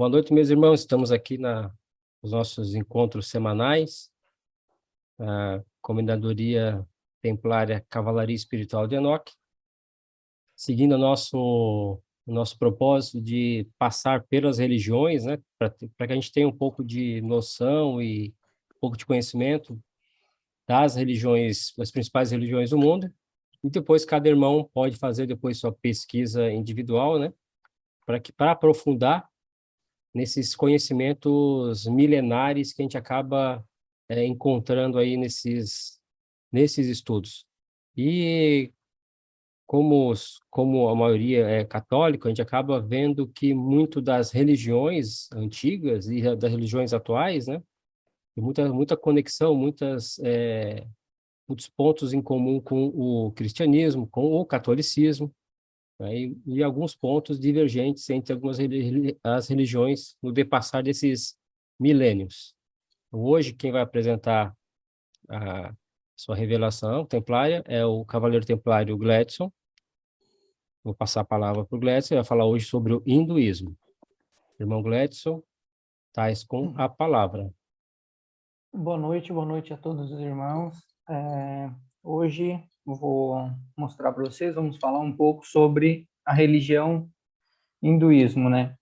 Boa noite, meus irmãos. Estamos aqui nos nossos encontros semanais, a Comendadoria Templária Cavalaria Espiritual de Enoque, seguindo o nosso propósito de passar pelas religiões, né, para que a gente tenha um pouco de noção e um pouco de conhecimento das religiões, das principais religiões do mundo, e depois cada irmão pode fazer depois sua pesquisa individual, né, para aprofundar nesses conhecimentos milenares que a gente acaba encontrando aí nesses estudos. E como a maioria é católica, a gente acaba vendo que muito das religiões antigas e das religiões atuais, né, tem muita conexão, muitos pontos em comum com o cristianismo, com o catolicismo, né, e alguns pontos divergentes entre as religiões no depassar desses milênios. Hoje, quem vai apresentar a sua revelação templária é o Cavaleiro Templário Gladson. Vou passar a palavra para o Gladson, ele vai falar hoje sobre o hinduísmo. Irmão Gladson, tais com a palavra. Boa noite a todos os irmãos. Hoje vou mostrar para vocês, vamos falar um pouco sobre a religião hinduísmo, né?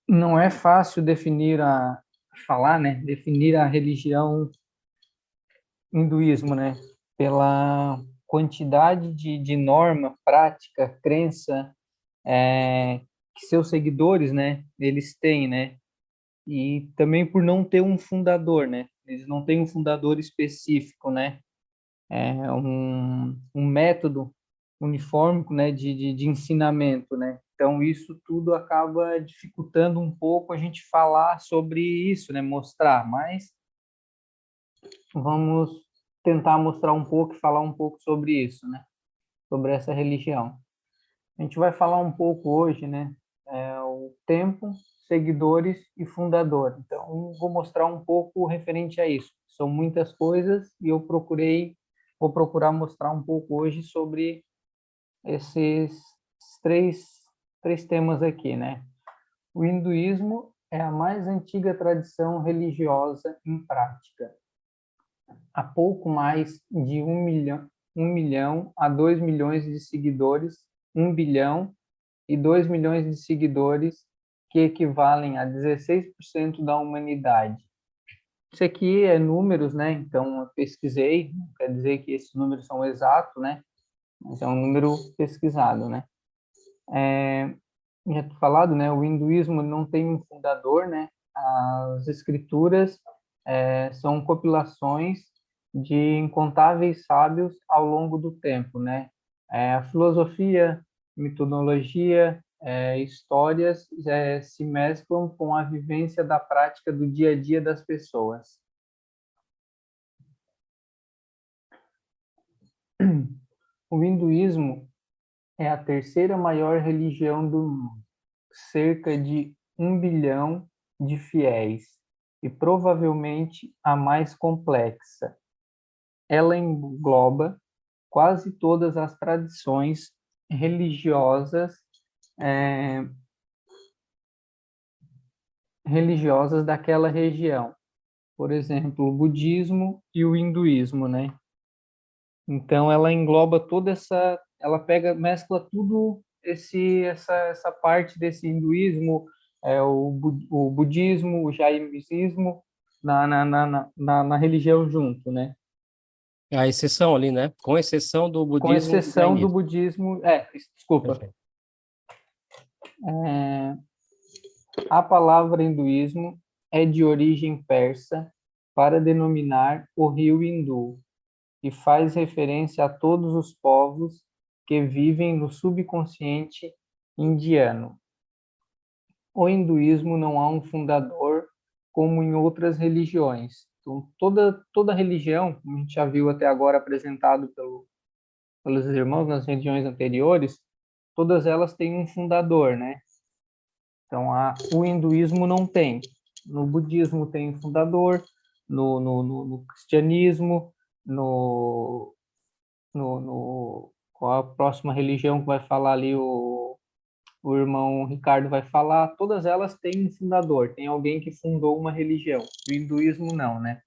Não é fácil definir a religião hinduísmo, né? Pela quantidade de norma, prática, crença que seus seguidores, né? Eles têm, né? E também por não ter um fundador, né? Eles não têm um fundador específico, né? Um método uniforme, né? De ensinamento, né? Então, isso tudo acaba dificultando um pouco a gente falar sobre isso, né? Mostrar, mas vamos tentar mostrar um pouco e falar um pouco sobre isso, né? Sobre essa religião. A gente vai falar um pouco hoje, né? O tempo, seguidores e fundador. Então, vou mostrar um pouco referente a isso. São muitas coisas e vou procurar mostrar um pouco hoje sobre esses três temas aqui, né? O hinduísmo é a mais antiga tradição religiosa em prática. Há pouco mais de 1 milhão a 2 milhões de seguidores, 1 bilhão e 2 milhões de seguidores, que equivalem a 16% da humanidade. Isso aqui é números, né? Então, eu pesquisei, não quer dizer que esses números são exatos, né? Mas é um número pesquisado, né? Já falado, né? O hinduísmo não tem um fundador, né? As escrituras são compilações de incontáveis sábios ao longo do tempo, né? A filosofia, metodologia, histórias se mesclam com a vivência da prática do dia a dia das pessoas. O hinduísmo é a terceira maior religião do mundo, cerca de 1 bilhão de fiéis, e provavelmente a mais complexa. Ela engloba quase todas as tradições religiosas daquela região. Por exemplo, o budismo e o hinduísmo, né? Então, ela engloba ela mescla tudo essa parte desse hinduísmo, o budismo, o jainismo na religião junto, né? A exceção ali, né? Com exceção do Com budismo e exceção do jainismo. budismo, desculpa. Perfeito. A palavra hinduísmo é de origem persa para denominar o rio Hindu e faz referência a todos os povos que vivem no subcontinente indiano. O hinduísmo não há um fundador como em outras religiões. Então, toda religião, como a gente já viu até agora apresentado pelos irmãos nas religiões anteriores, todas elas têm um fundador, né? Então, o hinduísmo não tem. No budismo tem um fundador, no cristianismo, qual a próxima religião que vai falar ali, o irmão Ricardo vai falar, todas elas têm um fundador, tem alguém que fundou uma religião. O hinduísmo não, né?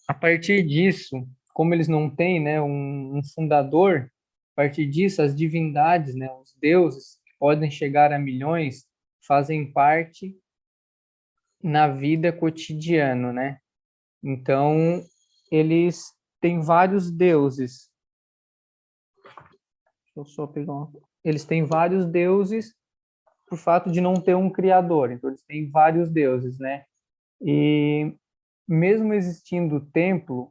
A partir disso, como eles não têm, né, um fundador, a partir disso, as divindades, né, os deuses, que podem chegar a milhões, fazem parte na vida cotidiana, né? Então, eles têm vários deuses. Deixa eu só pegar uma... Eles têm vários deuses por fato de não ter um criador. Então, eles têm vários deuses, né? E mesmo existindo o templo,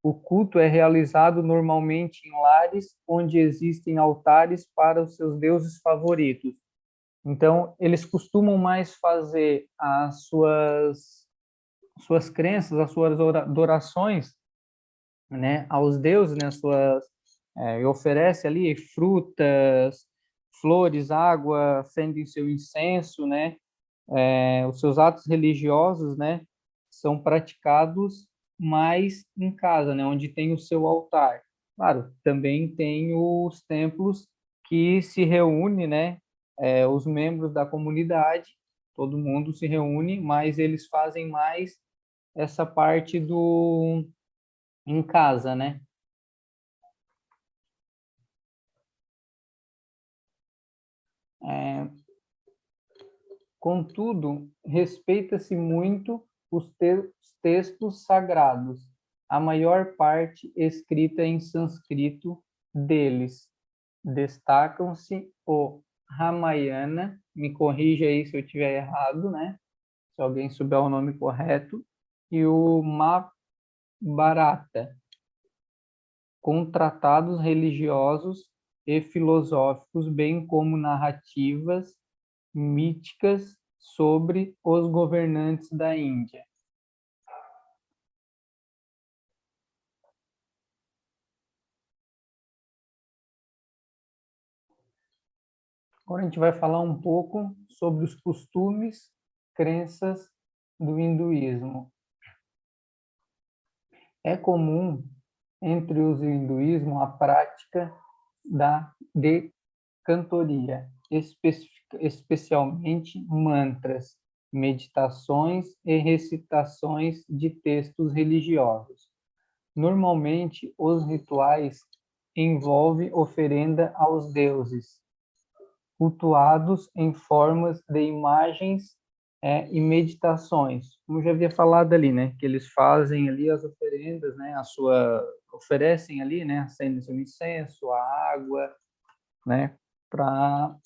o culto é realizado normalmente em lares onde existem altares para os seus deuses favoritos. Então, eles costumam mais fazer as suas crenças, as suas adorações, né, aos deuses, né, e oferece ali frutas, flores, água, acendem seu incenso, né, os seus atos religiosos, né, são praticados mais em casa, né, onde tem o seu altar. Claro, também tem os templos que se reúne, né, os membros da comunidade, todo mundo se reúne, mas eles fazem mais essa parte do em casa, né? É, contudo, respeita-se muito os textos sagrados, a maior parte escrita em sânscrito deles. Destacam-se o Ramayana, me corrija aí se eu estiver errado, né? Se alguém souber o nome correto, e o Mahabharata, com tratados religiosos e filosóficos, bem como narrativas míticas sobre os governantes da Índia. Agora a gente vai falar um pouco sobre os costumes, crenças do hinduísmo. É comum entre os hinduísmos a prática de cantoria, especialmente mantras, meditações e recitações de textos religiosos. Normalmente, os rituais envolvem oferenda aos deuses, cultuados em formas de imagens e meditações. Como eu já havia falado ali, né, que eles fazem ali as oferendas, né, oferecem ali, né, acendem seu incenso, a água, né, para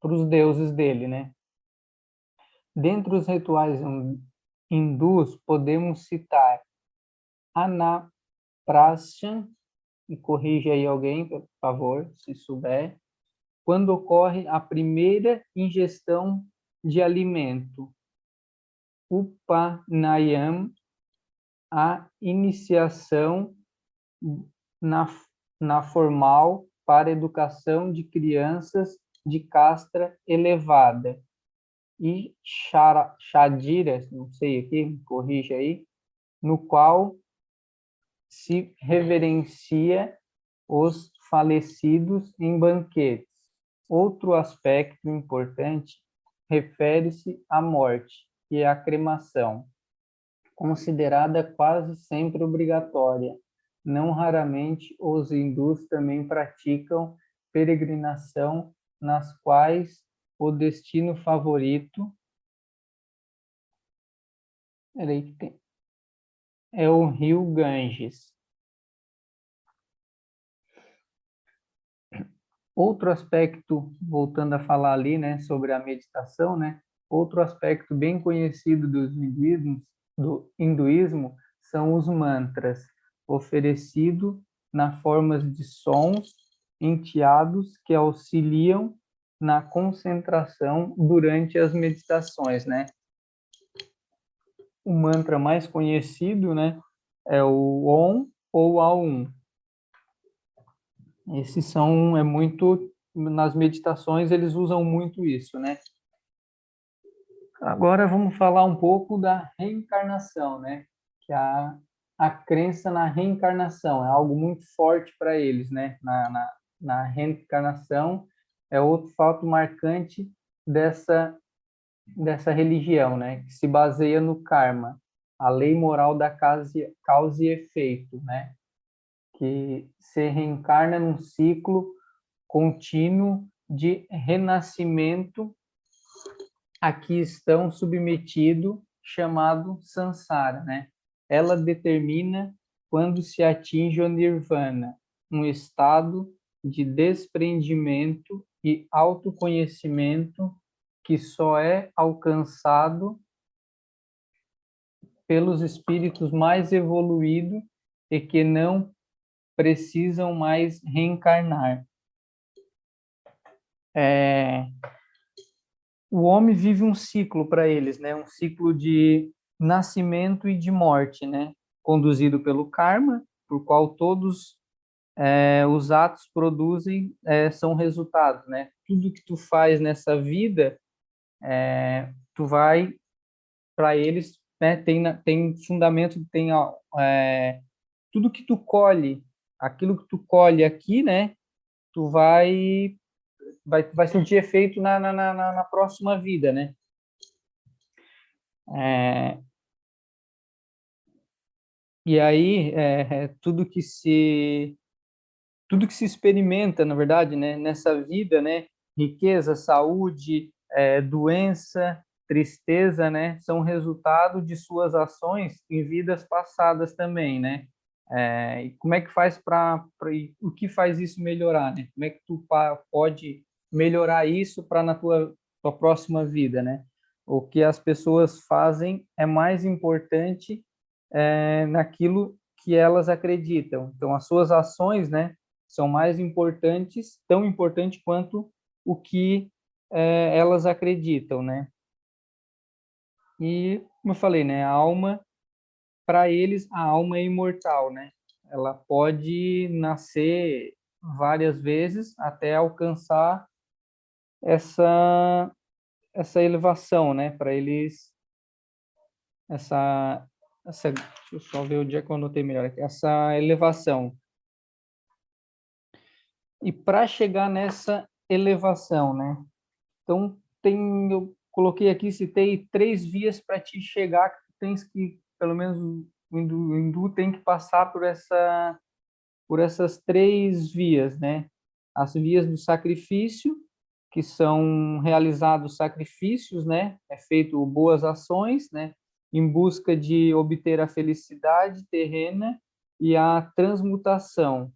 os deuses dele, né. Dentre os rituais hindus, podemos citar Anaprashan, e corrija aí alguém, por favor, se souber, quando ocorre a primeira ingestão de alimento. Upanayam, a iniciação na, na formal para a educação de crianças de casta elevada. E Shadira, não sei aqui, corrija aí, no qual se reverencia os falecidos em banquetes. Outro aspecto importante refere-se à morte, que é a cremação, considerada quase sempre obrigatória. Não raramente os hindus também praticam peregrinação nas quais o destino favorito é o rio Ganges. Outro aspecto, voltando a falar ali, né, sobre a meditação, né, outro aspecto bem conhecido do hinduísmo são os mantras, oferecido na forma de sons enteados que auxiliam na concentração durante as meditações, né? O mantra mais conhecido, né, é o Om ou Aum. Esses são, nas meditações eles usam muito isso, né? Agora vamos falar um pouco da reencarnação, né? Que a crença na reencarnação é algo muito forte para eles, né? Na reencarnação é outro fato marcante dessa religião, né? Que se baseia no karma, a lei moral da causa e efeito, né? Que se reencarna num ciclo contínuo de renascimento a que estão submetidos, chamado samsara, né? Ela determina quando se atinge o nirvana, um estado de desprendimento e autoconhecimento que só é alcançado pelos espíritos mais evoluídos e que não precisam mais reencarnar. O homem vive um ciclo para eles, né? Um ciclo de nascimento e de morte, né? Conduzido pelo karma, por qual todos os atos produzem são resultados, né? Tudo que tu faz nessa vida, tu vai para eles, né? Tem fundamento, tem tudo que tu colhe, aquilo que tu colhe aqui, né? Tu vai sentir efeito na próxima vida, né? E aí tudo que se experimenta, na verdade, né, nessa vida, né, riqueza, saúde, doença, tristeza, né, são resultado de suas ações em vidas passadas também, né? E como é que faz o que faz isso melhorar, né? Como é que tu pode melhorar isso para na tua próxima vida, né? O que as pessoas fazem é mais importante naquilo que elas acreditam. Então, as suas ações, né, são mais importantes, tão importantes quanto o que elas acreditam, né? E, como eu falei, né, a alma, para eles, a alma é imortal, né? Ela pode nascer várias vezes até alcançar essa elevação, né? Para eles, deixa eu só ver onde é que eu anotei melhor aqui, essa elevação. E para chegar nessa elevação, né? Então, eu coloquei aqui, citei 3 vias para te chegar, que tu tens que, pelo menos o hindu tem que passar por essas 3 vias, né? As vias do sacrifício, que são realizados sacrifícios, né? É feito boas ações, né? Em busca de obter a felicidade terrena e a transmutação,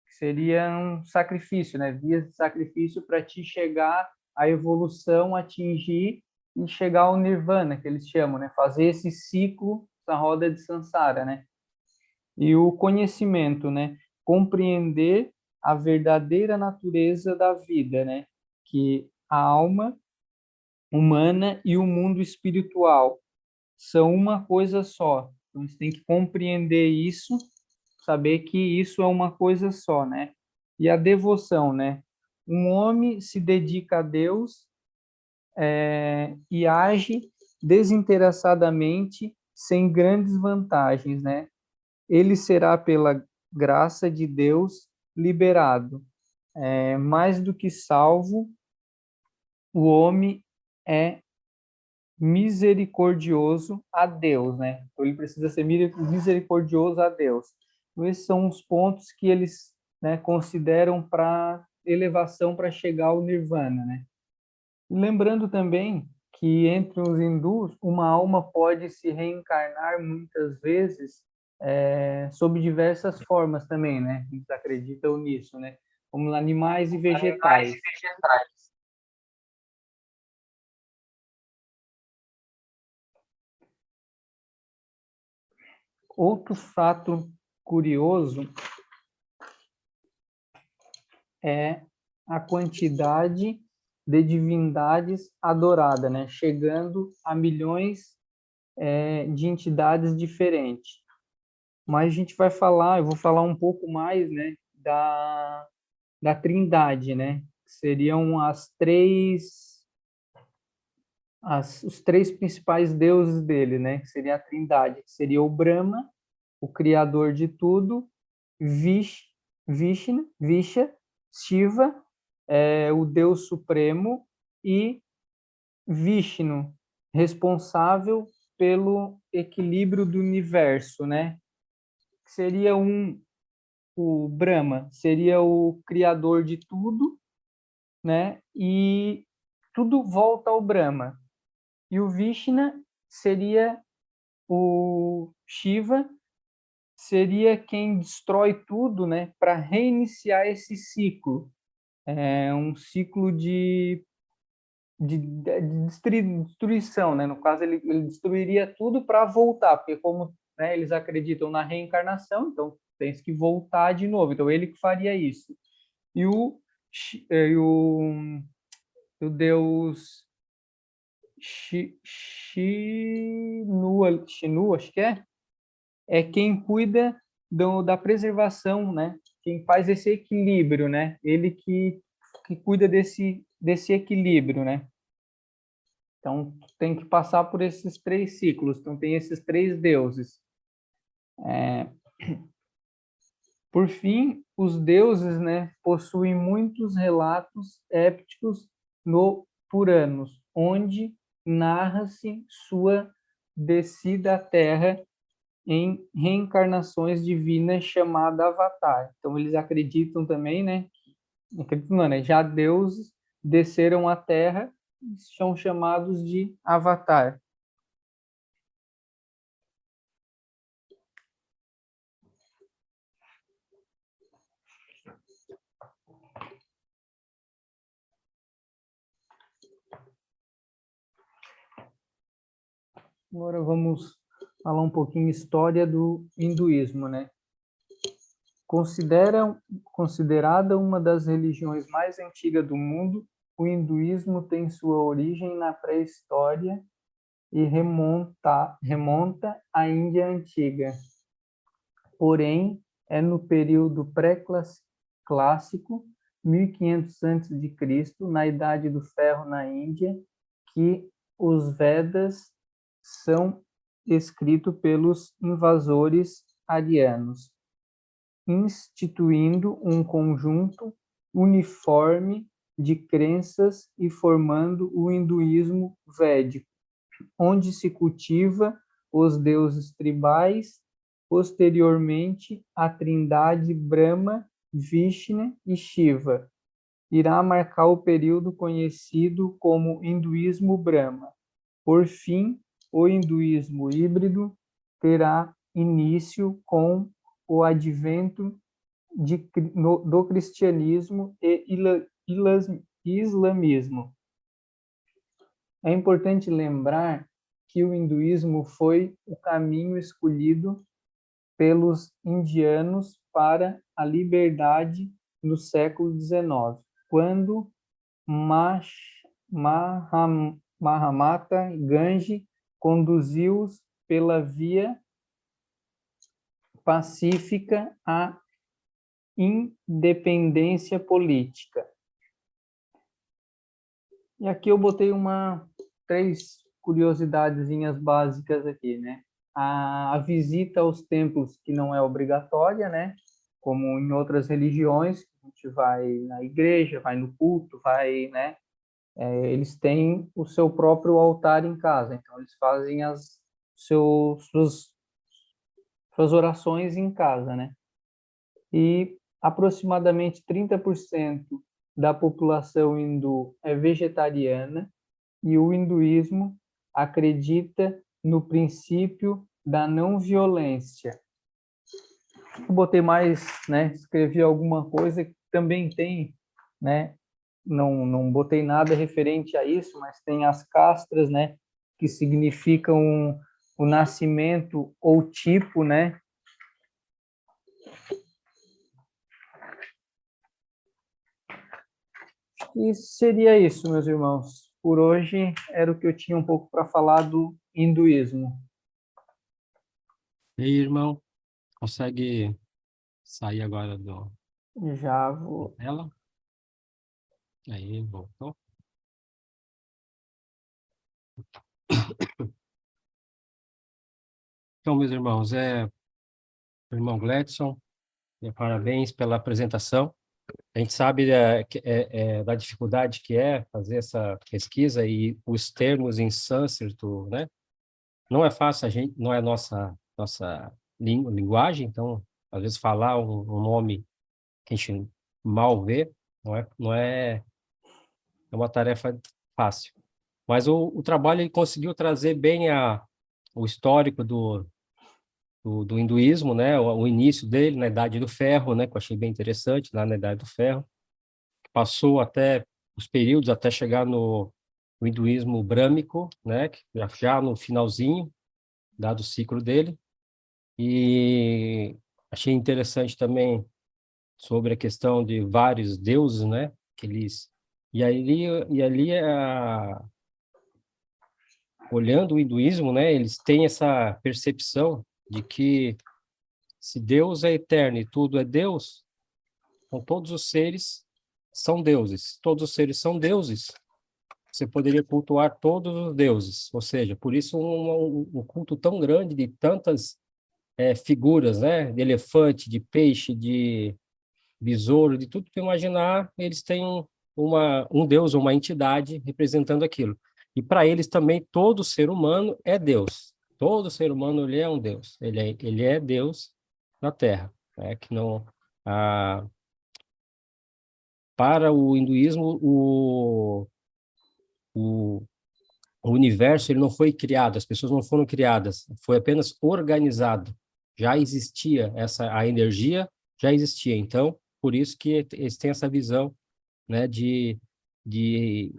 que seria um sacrifício, né? Vias de sacrifício para te chegar à evolução, atingir e chegar ao nirvana, que eles chamam, né? Fazer esse ciclo, essa roda de samsara, né? E o conhecimento, né? Compreender a verdadeira natureza da vida, né? Que a alma humana e o mundo espiritual são uma coisa só. Então, a gente tem que compreender isso, saber que isso é uma coisa só, né? E a devoção, né? Um homem se dedica a Deus e age desinteressadamente, sem grandes vantagens, né? Ele será, pela graça de Deus, liberado. Mais do que salvo, o homem é misericordioso a Deus, né? Então, ele precisa ser misericordioso a Deus. Então, esses são os pontos que eles, né, consideram para elevação para chegar ao nirvana, né? Lembrando também que entre os hindus, uma alma pode se reencarnar muitas vezes sob diversas formas também, né? Eles acreditam nisso, né? Como animais e vegetais. Outro fato curioso é a quantidade de divindades adoradas, né? Chegando a milhões de entidades diferentes. Mas a gente vai falar, eu vou falar um pouco mais, né, da Trindade, né? Seriam os 3 principais deuses dele, né? Que seria a Trindade, que seria o Brahma, o criador de tudo, Vishnu, Shiva é o Deus Supremo, e Vishnu, responsável pelo equilíbrio do universo, né? Seria o Brahma, seria o criador de tudo, né? E tudo volta ao Brahma. E o Vishnu seria o Shiva, seria quem destrói tudo, né? Para reiniciar esse ciclo. É um ciclo de destruição, né? No caso, ele destruiria tudo para voltar, porque como, né, eles acreditam na reencarnação, então tem que voltar de novo. Então ele que faria isso. E e o deus Shinu, acho que é quem cuida da preservação, né? Quem faz esse equilíbrio, né? Ele que cuida desse equilíbrio, né? Então, tem que passar por esses 3 ciclos. Então, tem esses 3 deuses. Por fim, os deuses, né, possuem muitos relatos épicos no Puranos, onde narra-se sua descida à Terra em reencarnações divinas chamada Avatar. Então, eles acreditam também, né? Acreditam não, né? Já deuses desceram à Terra e são chamados de Avatar. Agora vamos falar um pouquinho história do hinduísmo, né? Considerada uma das religiões mais antigas do mundo, o hinduísmo tem sua origem na pré-história e remonta à Índia antiga. Porém, é no período pré-clássico, 1500 a.C., na Idade do Ferro na Índia, que os Vedas são escritos pelos invasores arianos, instituindo um conjunto uniforme de crenças e formando o hinduísmo védico, onde se cultiva os deuses tribais, posteriormente a trindade Brahma, Vishnu e Shiva. Irá marcar o período conhecido como hinduísmo Brahma. Por fim, o hinduísmo híbrido terá início com o advento do cristianismo e islamismo. É importante lembrar que o hinduísmo foi o caminho escolhido pelos indianos para a liberdade no século XIX, quando Mahatma Gandhi conduziu-os pela via pacífica à independência política. E aqui eu botei 3 curiosidadezinhas básicas aqui, né? A visita aos templos, que não é obrigatória, né? Como em outras religiões, a gente vai na igreja, vai no culto, vai, né? Eles têm o seu próprio altar em casa, então eles fazem suas orações em casa, né? E aproximadamente 30% da população hindu é vegetariana, e o hinduísmo acredita no princípio da não violência. Eu botei mais, né, escrevi alguma coisa que também tem, né, não botei nada referente a isso, mas tem as castras, né, que significam o nascimento ou tipo, né. E seria isso, meus irmãos. Por hoje era o que eu tinha um pouco para falar do hinduísmo. E aí, irmão, consegue sair agora Já da vou. tela? Aí, voltou. Então, meus irmãos, irmão Gledson, parabéns pela apresentação. a gente sabe da dificuldade que é fazer essa pesquisa e os termos em sânscrito, né? Não é fácil, não é nossa linguagem, então, às vezes, falar um nome que a gente mal vê, é uma tarefa fácil. Mas o trabalho ele conseguiu trazer bem o histórico do hinduísmo, né? O início dele na Idade do Ferro, né? Que eu achei bem interessante, lá na Idade do Ferro. Passou até os períodos, até chegar no hinduísmo brâmico, né? Já no finalzinho, dado o ciclo dele. E achei interessante também sobre a questão de vários deuses, né? Que eles e ali olhando o hinduísmo, né? Eles têm essa percepção de que se Deus é eterno e tudo é Deus, então todos os seres são deuses. Todos os seres são deuses. Você poderia cultuar todos os deuses, ou seja, por isso um culto tão grande de tantas figuras, né? De elefante, de peixe, de besouro, de tudo que tu imaginar, eles têm um deus, uma entidade representando aquilo. E para eles também todo ser humano é Deus. Todo ser humano ele é um Deus. Ele é Deus na Terra, né? Que não para o hinduísmo o o universo ele não foi criado, as pessoas não foram criadas, foi apenas organizado. Já existia a energia, já existia. Então, por isso que eles têm essa visão, né, de, de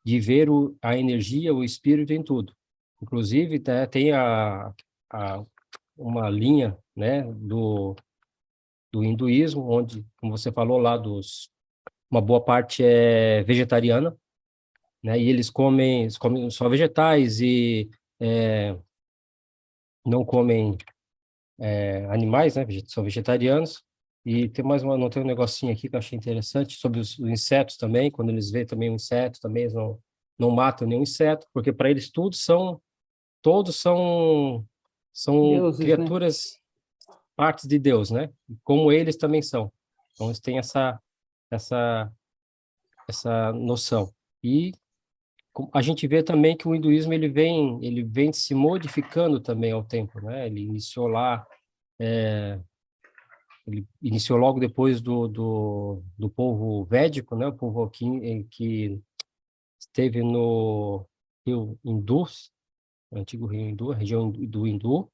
ver a energia, o espírito em tudo. Inclusive, tem a, uma linha, né, do hinduísmo, onde, como você falou lá, uma boa parte é vegetariana, né? E eles comem só vegetais e não comem animais, né? São vegetarianos. E tem mais uma, não tem um negocinho aqui que eu achei interessante sobre os insetos também. Quando eles veem também um inseto, também eles não matam nenhum inseto, porque para eles todos são Deuses, né? criaturas, partes de Deus, né? Como eles também são. Então eles têm essa essa noção. E a gente vê também que o hinduísmo ele vem se modificando também ao tempo, né? Ele iniciou logo depois do povo védico, né? O povo que esteve no rio Indus, o antigo rio Hindu, a região do Hindu.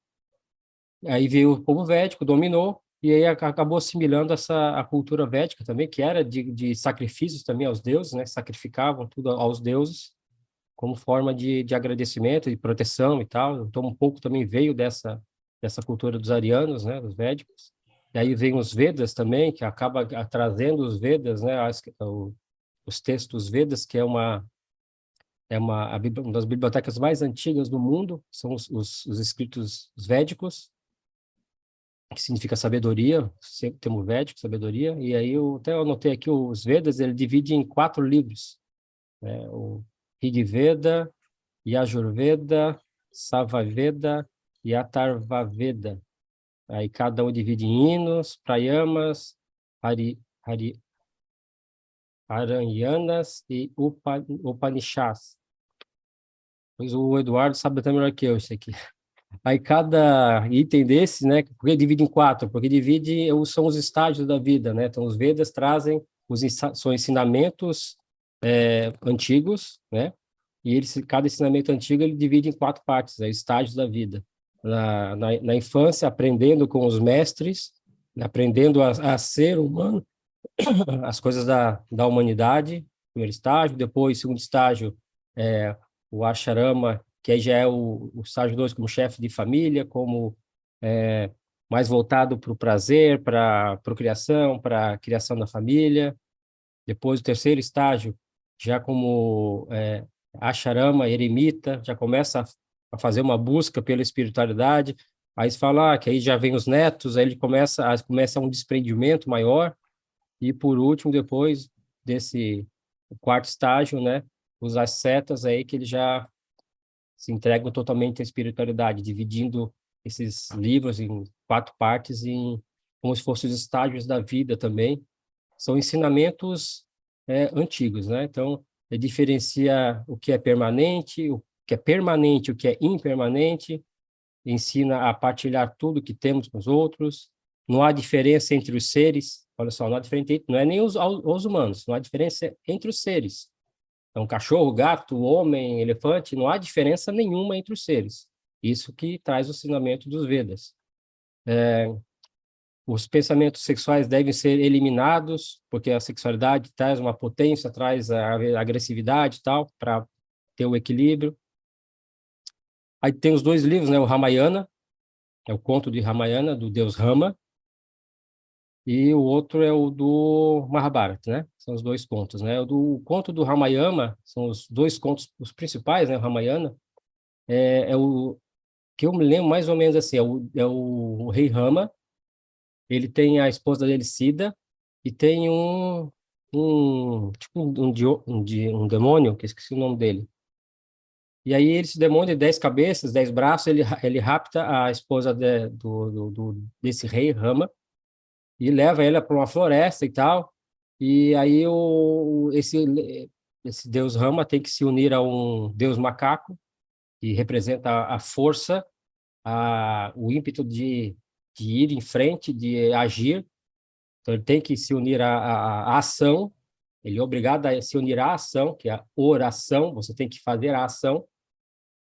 Aí veio o povo védico, dominou, e aí acabou assimilando a cultura védica também, que era de sacrifícios também aos deuses, né? Sacrificavam tudo aos deuses como forma de agradecimento e proteção e tal. Então, um pouco também veio dessa cultura dos arianos, né, dos védicos. E aí vem os Vedas também, que acaba trazendo os Vedas, né, os textos Vedas, que uma das bibliotecas mais antigas do mundo, são os escritos védicos, que significa sabedoria, sempre temos védico, sabedoria, e aí eu até anotei aqui os Vedas, ele divide em 4 livros, né, o Rig Veda, Yajurveda, Samaveda e Atharvaveda. Aí cada um divide em hinos, prayamas, hari, aranyanas e upanishads. Pois o Eduardo sabe até melhor que eu isso aqui. Aí cada item desse, né? Por que divide em 4? Porque são os estágios da vida, né? Então os Vedas trazem são ensinamentos antigos, né? E cada ensinamento antigo ele divide em 4 partes, estágios da vida. Na infância, aprendendo com os mestres, aprendendo a ser humano, as coisas da humanidade, primeiro estágio. Depois, segundo estágio, o ashrama, que aí já é o estágio 2 como chefe de família, como mais voltado para o prazer, para a procriação, para a criação da família. Depois, o terceiro estágio, já como acharama, eremita, já começa a fazer uma busca pela espiritualidade. Aí se fala que aí já vem os netos, aí ele começa um desprendimento maior. E por último, depois desse quarto estágio, né, os ascetas aí que ele já se entregam totalmente à espiritualidade, dividindo esses livros em 4 partes, como se fossem os estágios da vida também, são ensinamentos antigos, né? Então, ele diferencia o que é permanente, o o que é impermanente, ensina a partilhar tudo que temos com os outros, não há diferença entre os seres, olha só, não há diferença, não é nem os humanos, não há diferença entre os seres. Então, cachorro, gato, homem, elefante, não há diferença nenhuma entre os seres. Isso que traz o ensinamento dos Vedas. Os pensamentos sexuais devem ser eliminados, porque a sexualidade traz uma potência, traz a agressividade e tal, para ter o equilíbrio. Aí tem os dois livros, né? O Ramayana, é o conto de Ramayana, do deus Rama, e o outro é o do Mahabharata, né? São os dois contos, né? O conto do Ramayana, são os dois contos, os principais, né? O Ramayana, é o que eu me lembro mais ou menos assim, é o rei Rama, ele tem a esposa dele, Sita, e tem tipo um demônio, que eu esqueci o nome dele. E aí esse demônio de 10 cabeças, 10 braços, ele rapta a esposa desse rei Rama e leva ela para uma floresta e tal. E aí esse deus Rama tem que se unir a um deus macaco, que representa a força, o ímpeto de ir em frente, de agir. Então, ele tem que se unir à ação, ele é obrigado a se unir à ação, que é a oração, você tem que fazer a ação,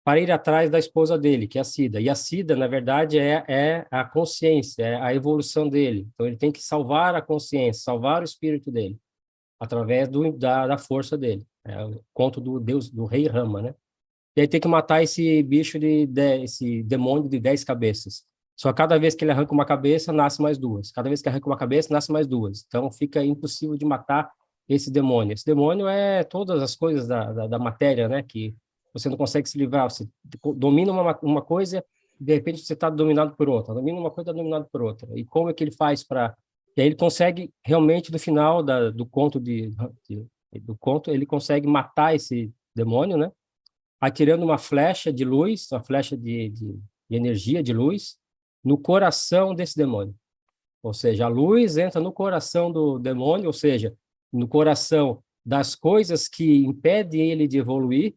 para ir atrás da esposa dele, que é a Sida. E a Sida, na verdade, é a consciência, é a evolução dele. Então, ele tem que salvar a consciência, salvar o espírito dele, através da força dele. É o conto do Deus, do rei Rama, né? E aí tem que matar esse bicho esse demônio de 10 cabeças. Só cada vez que ele arranca uma cabeça, nasce mais duas. Cada vez que arranca uma cabeça, nasce mais duas. Então fica impossível de matar esse demônio. Esse demônio é todas as coisas da matéria, né? Que você não consegue se livrar. Você domina uma coisa, de repente você está dominado por outra. Domina uma coisa, está dominado por outra. E como é que ele faz para... E aí ele consegue, realmente, no final do conto, do conto, ele consegue matar esse demônio, né? Atirando uma flecha de luz, uma flecha de energia, de luz, no coração desse demônio. Ou seja, a luz entra no coração do demônio, ou seja, no coração das coisas que impedem ele de evoluir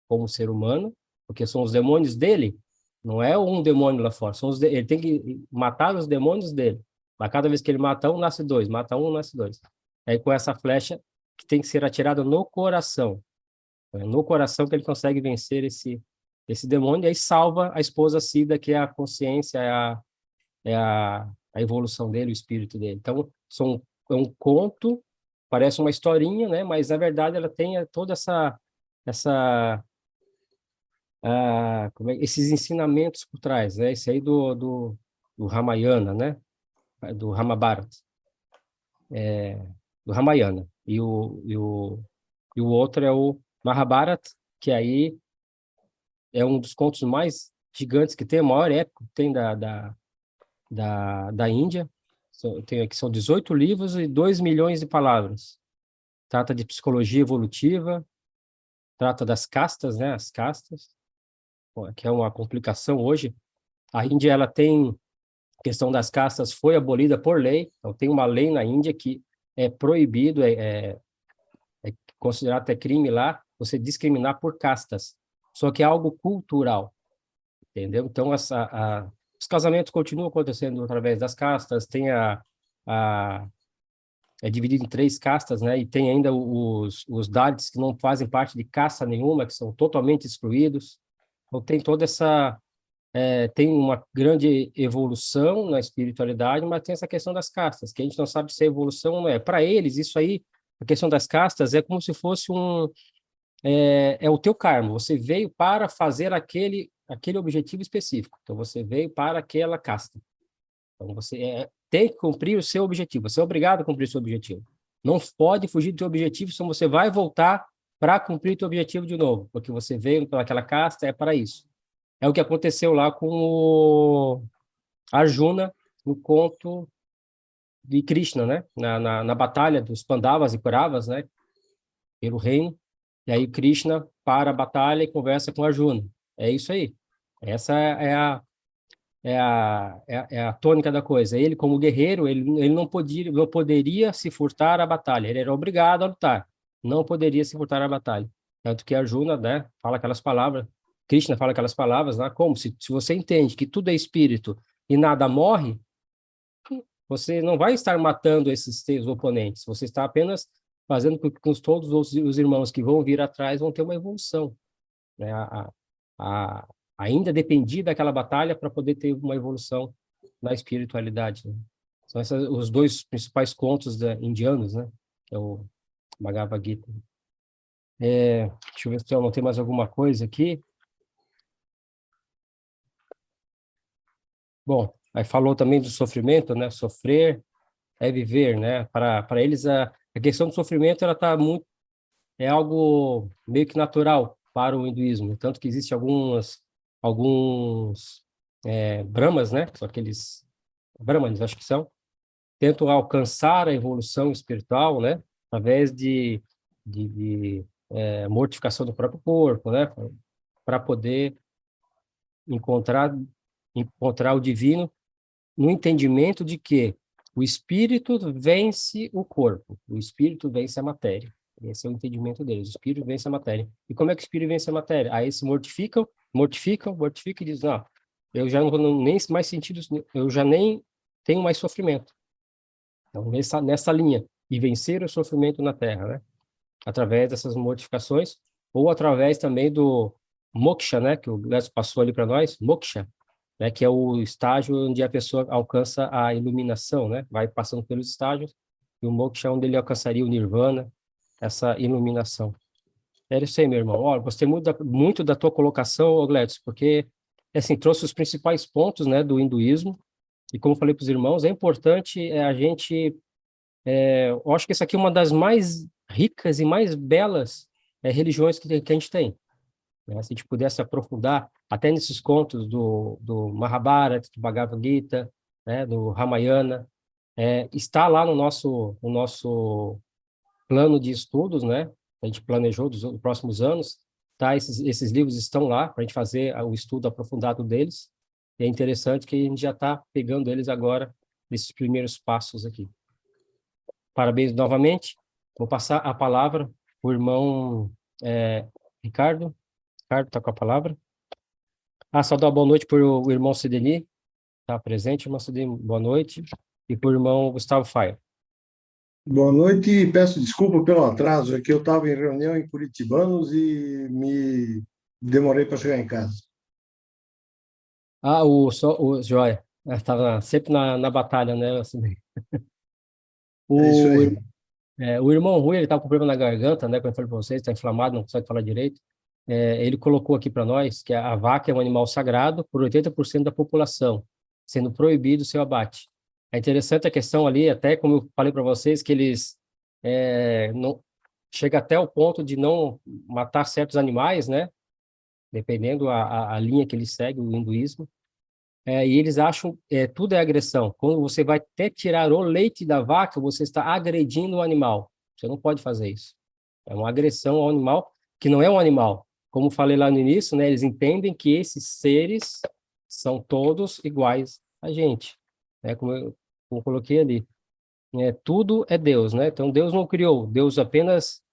como ser humano, porque são os demônios dele, não é um demônio lá fora, ele tem que matar os demônios dele. Mas cada vez que ele mata um, nasce dois, mata um, nasce dois. Aí com essa flecha que tem que ser atirada no coração. É no coração que ele consegue vencer esse demônio, e aí salva a esposa Sida, que é a consciência, a evolução dele, o espírito dele. Então, é um conto, parece uma historinha, né? Mas, na verdade, ela tem toda essa esses ensinamentos por trás, né? Esse aí do Ramayana, né? Do Ramabharata, do Ramayana. E o outro é o Mahabharata, que aí é um dos contos mais gigantes que tem, o maior épico que tem da Índia. Tem aqui, são 18 livros e 2 milhões de palavras. Trata de psicologia evolutiva, trata das castas, né? As castas, que é uma complicação hoje. A Índia, ela tem a questão das castas, foi abolida por lei. Então, tem uma lei na Índia que é proibido, é considerado até crime lá, você discriminar por castas. Só que é algo cultural, entendeu? Então, os casamentos continuam acontecendo através das castas, a é dividido em 3 castas, né? E tem ainda os Dalits, que não fazem parte de casta nenhuma, que são totalmente excluídos. Então, tem toda tem uma grande evolução na espiritualidade, mas tem essa questão das castas, que a gente não sabe se é evolução ou não é. Para eles, isso aí, a questão das castas é como se fosse o teu karma. Você veio para fazer aquele objetivo específico. Então, você veio para aquela casta. Então, você tem que cumprir o seu objetivo. Você é obrigado a cumprir o seu objetivo. Não pode fugir do seu objetivo, senão você vai voltar para cumprir o seu objetivo de novo, porque você veio para aquela casta, é para isso. É o que aconteceu lá com o Arjuna, no conto de Krishna, né? Na batalha dos Pandavas e Kauravas, né? Pelo reino. E aí Krishna para a batalha e conversa com Arjuna. É isso aí. Essa é é a tônica da coisa. Ele, como guerreiro, ele não poderia se furtar à batalha. Ele era obrigado a lutar. Não poderia se furtar à batalha. Tanto que Arjuna, né, fala aquelas palavras, Krishna fala aquelas palavras, né, como se você entende que tudo é espírito e nada morre, você não vai estar matando esses seus oponentes. Você está apenas fazendo com que todos os irmãos que vão vir atrás vão ter uma evolução, né? A, ainda dependia daquela batalha para poder ter uma evolução na espiritualidade, né? São os dois principais contos indianos, né? Que é o Bhagavad Gita. Deixa eu ver se eu não tem mais alguma coisa aqui. Bom, aí falou também do sofrimento, né? Sofrer é viver, né? Para eles a questão do sofrimento ela tá muito é algo meio que natural para o hinduísmo, tanto que existe alguns brahmas, né? São aqueles brahmanes, acho que são, tentam alcançar a evolução espiritual, né? Através de mortificação do próprio corpo, né? Para poder encontrar o divino no entendimento de que o espírito vence o corpo, o espírito vence a matéria. Esse é o entendimento deles. O espírito vence a matéria. E como é que o espírito vence a matéria? Aí se mortificam e dizem, não, eu já não vou nem mais sentir, eu já nem tenho mais sofrimento. Então, nessa linha, e vencer o sofrimento na Terra, né? Através dessas mortificações, ou através também do moksha, né? Que o Gleison passou ali para nós, moksha, né, que é o estágio onde a pessoa alcança a iluminação, né? Vai passando pelos estágios, e o moksha é onde ele alcançaria o nirvana, essa iluminação. É isso aí, meu irmão. Olha, gostei muito da tua colocação, Gladys, porque, assim, trouxe os principais pontos, né, do hinduísmo, e como eu falei para os irmãos, é importante a gente, eu acho que essa aqui é uma das mais ricas e mais belas religiões que a gente tem, né? Se a gente pudesse aprofundar até nesses contos do Mahabharata, do Bhagavad Gita, né, do Ramayana, está lá no nosso plano de estudos, né? A gente planejou dos próximos anos, tá? Esses livros estão lá para a gente fazer o estudo aprofundado deles. E é interessante que a gente já está pegando eles agora nesses primeiros passos aqui. Parabéns novamente. Vou passar a palavra para o irmão Ricardo. Ricardo está com a palavra. Só dar boa noite para o irmão Sideni, está presente, irmão Sideni, boa noite. E para o irmão Gustavo Faia. Boa noite e peço desculpa pelo atraso, é que eu estava em reunião em Curitibanos e me demorei para chegar em casa. O Joia, estava sempre na batalha, né, Sideni? É isso O, aí. o irmão Rui, ele estava com problema na garganta, né, como eu falei para vocês, está inflamado, não consegue falar direito. Ele colocou aqui para nós que a vaca é um animal sagrado por 80% da população, sendo proibido o seu abate. É interessante a questão ali, até como eu falei para vocês, que eles não chega até o ponto de não matar certos animais, né? Dependendo a linha que eles seguem, o hinduísmo. E eles acham tudo é agressão. Quando você vai até tirar o leite da vaca, você está agredindo o animal. Você não pode fazer isso. É uma agressão ao animal, que não é um animal. Como falei lá no início, né, eles entendem que esses seres são todos iguais a gente, né, como eu coloquei ali. Tudo é Deus, né? Então Deus não criou, Deus apenas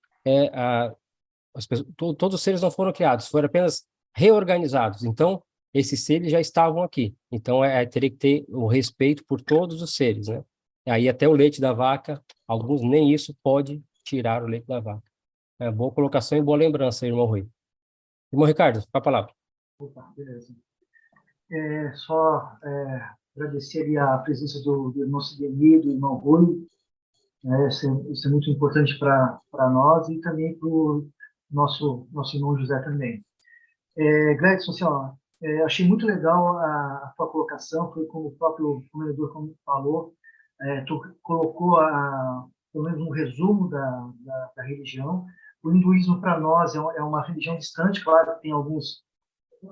todos os seres não foram criados, foram apenas reorganizados. Então esses seres já estavam aqui. Então teria que ter o respeito por todos os seres, né? Aí até o leite da vaca, alguns nem isso pode tirar o leite da vaca. Boa colocação e boa lembrança, irmão Rui. Irmão Ricardo, com a palavra. Opa, beleza. Só agradecer ali a presença do irmão Sidney, do irmão Rui, né? Isso é muito importante para nós e também para o nosso irmão José também. Gladson, assim, achei muito legal a tua colocação, foi como o próprio comendador falou, tu colocou pelo menos um resumo da religião. O hinduísmo, para nós, é uma religião distante, claro que tem alguns.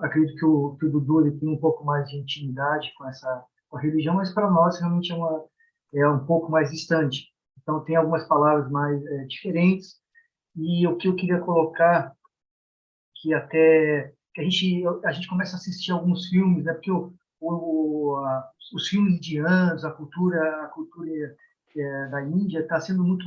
Acredito que o Dudu ele tem um pouco mais de intimidade com a religião, mas para nós realmente é um pouco mais distante. Então, tem algumas palavras mais diferentes. E o que eu queria colocar, que até que a gente começa a assistir alguns filmes, né? Porque os filmes indianos, a cultura da Índia está sendo muito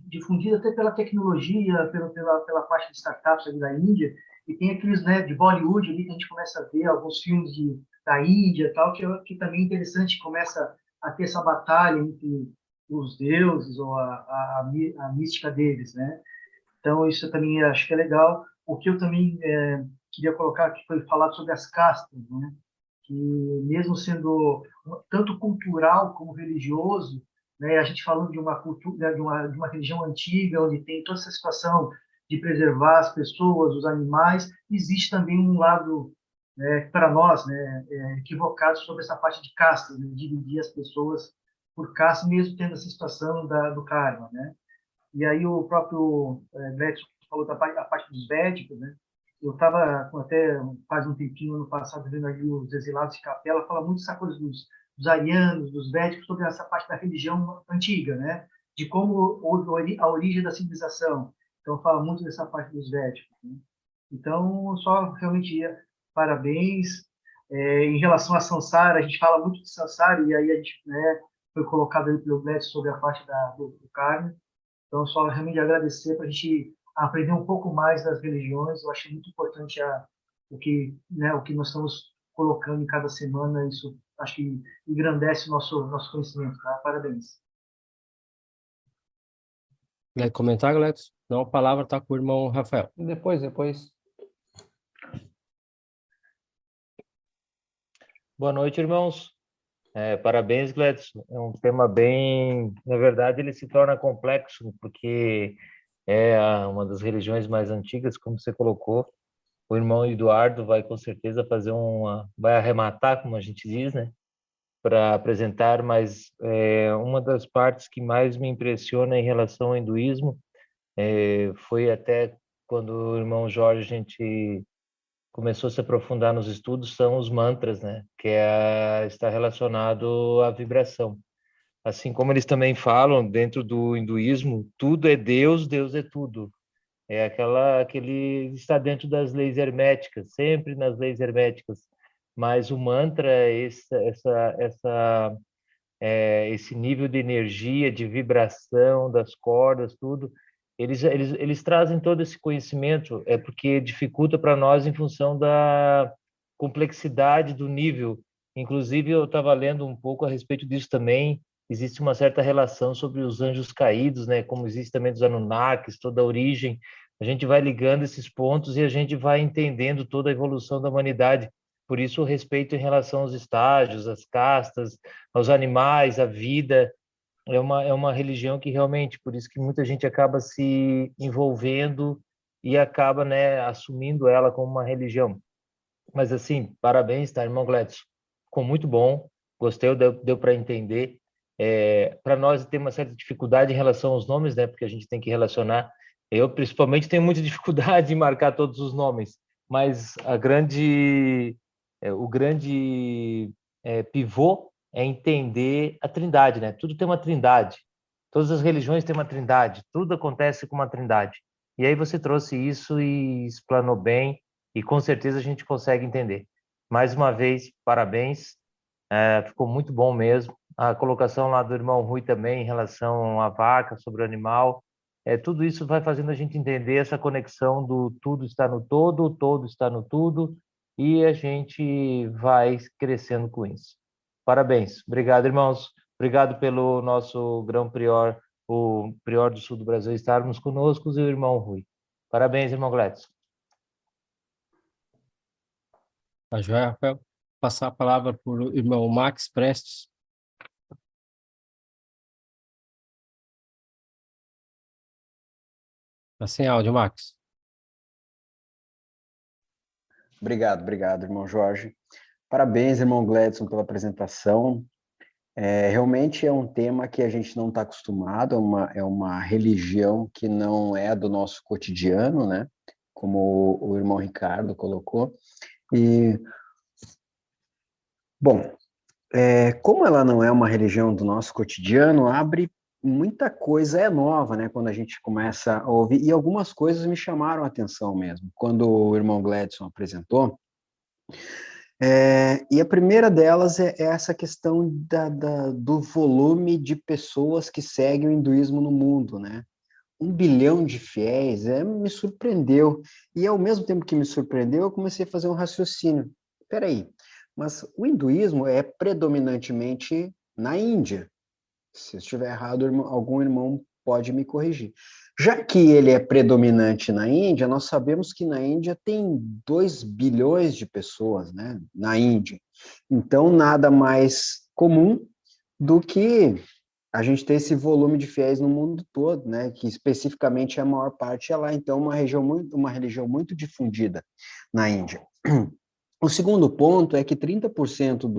difundida até pela tecnologia, pela parte de startups ali da Índia, e tem aqueles, né, de Bollywood ali que a gente começa a ver alguns filmes da Índia e tal, que também é interessante, começa a ter essa batalha entre os deuses ou a mística deles, né? Então, isso também acho que é legal. O que eu também queria colocar, que foi falado sobre as castas, né? Que mesmo sendo tanto cultural como religioso, né? A gente falando de uma cultura, de uma religião antiga, onde tem toda essa situação de preservar as pessoas, os animais, existe também um lado, para nós, né, equivocado sobre essa parte de castas, né? Dividir as pessoas por castas, mesmo tendo essa situação do karma, né? E aí o próprio Gretchen falou da parte dos védicos, né? Eu estava até faz um tempinho, ano passado, vendo ali os Exilados de Capela, fala muito essa coisa dos arianos, dos védicos, sobre essa parte da religião antiga, né? De como a origem da civilização. Então, fala muito dessa parte dos védicos, né? Então, só realmente parabéns. Em relação a Sansara, a gente fala muito de Sansara, e aí a gente, né, foi colocado ali pelo Gretchen sobre a parte do karma. Então, só realmente agradecer para a gente aprender um pouco mais das religiões. Eu achei muito importante o que nós estamos colocando em cada semana. Isso acho que engrandece o nosso conhecimento. Tá? Parabéns. Quer comentar, Gladys? Não, a palavra está com o irmão Rafael. Depois. Boa noite, irmãos. Parabéns, Gladys. É um tema bem... Na verdade, ele se torna complexo, porque é uma das religiões mais antigas, como você colocou. O irmão Eduardo vai, com certeza, vai arrematar, como a gente diz, né? Para apresentar, mas uma das partes que mais me impressiona em relação ao hinduísmo foi até quando o irmão Jorge, a gente começou a se aprofundar nos estudos, são os mantras, né? Que está relacionado à vibração. Assim como eles também falam, dentro do hinduísmo, tudo é Deus, Deus é tudo. É aquele está dentro das leis herméticas, sempre nas leis herméticas. Mas o mantra é esse nível de energia, de vibração das cordas, tudo. Eles trazem todo esse conhecimento, porque dificulta para nós em função da complexidade do nível. Inclusive, eu estava lendo um pouco a respeito disso também. Existe uma certa relação sobre os anjos caídos, né? Como existe também dos Anunnakis, toda a origem. A gente vai ligando esses pontos e a gente vai entendendo toda a evolução da humanidade. Por isso, o respeito em relação aos estágios, às castas, aos animais, à vida, é uma religião que realmente, por isso que muita gente acaba se envolvendo e acaba, né, assumindo ela como uma religião. Mas assim, parabéns, tá, irmão Gladys? Ficou muito bom, gostei, deu para entender. Para nós tem uma certa dificuldade em relação aos nomes, né, porque a gente tem que relacionar. Eu, principalmente, tenho muita dificuldade em marcar todos os nomes, mas o grande pivô é entender a trindade, né? Tudo tem uma trindade. Todas as religiões têm uma trindade. Tudo acontece com uma trindade. E aí você trouxe isso e explanou bem, e com certeza a gente consegue entender. Mais uma vez, parabéns. Ficou muito bom mesmo. A colocação lá do irmão Rui também em relação à vaca, sobre o animal. Tudo isso vai fazendo a gente entender essa conexão do tudo está no todo, o todo está no tudo, e a gente vai crescendo com isso. Parabéns. Obrigado, irmãos. Obrigado pelo nosso grão-prior, o prior do sul do Brasil, estarmos conosco, e o irmão Rui. Parabéns, irmão Gladys. A joia, Rafael. Passar a palavra para o irmão Max Prestes. Está sem áudio, Max. Obrigado, irmão Jorge. Parabéns, irmão Gladson, pela apresentação. Realmente é um tema que a gente não está acostumado, é uma religião que não é do nosso cotidiano, né? Como o irmão Ricardo colocou. E, bom, como ela não é uma religião do nosso cotidiano, abre muita coisa nova, né? Quando a gente começa a ouvir, e algumas coisas me chamaram a atenção mesmo. Quando o irmão Gladson apresentou, E a primeira delas é essa questão do volume de pessoas que seguem o hinduísmo no mundo, né? 1 bilhão de fiéis, me surpreendeu. E ao mesmo tempo que me surpreendeu, eu comecei a fazer um raciocínio. Espera aí, mas o hinduísmo é predominantemente na Índia. Se eu estiver errado, algum irmão pode me corrigir. Já que ele é predominante na Índia, nós sabemos que na Índia tem 2 bilhões de pessoas, né? Na Índia. Então, nada mais comum do que a gente ter esse volume de fiéis no mundo todo, né? Que especificamente a maior parte é lá. Então, uma religião muito difundida na Índia. O segundo ponto é que 30%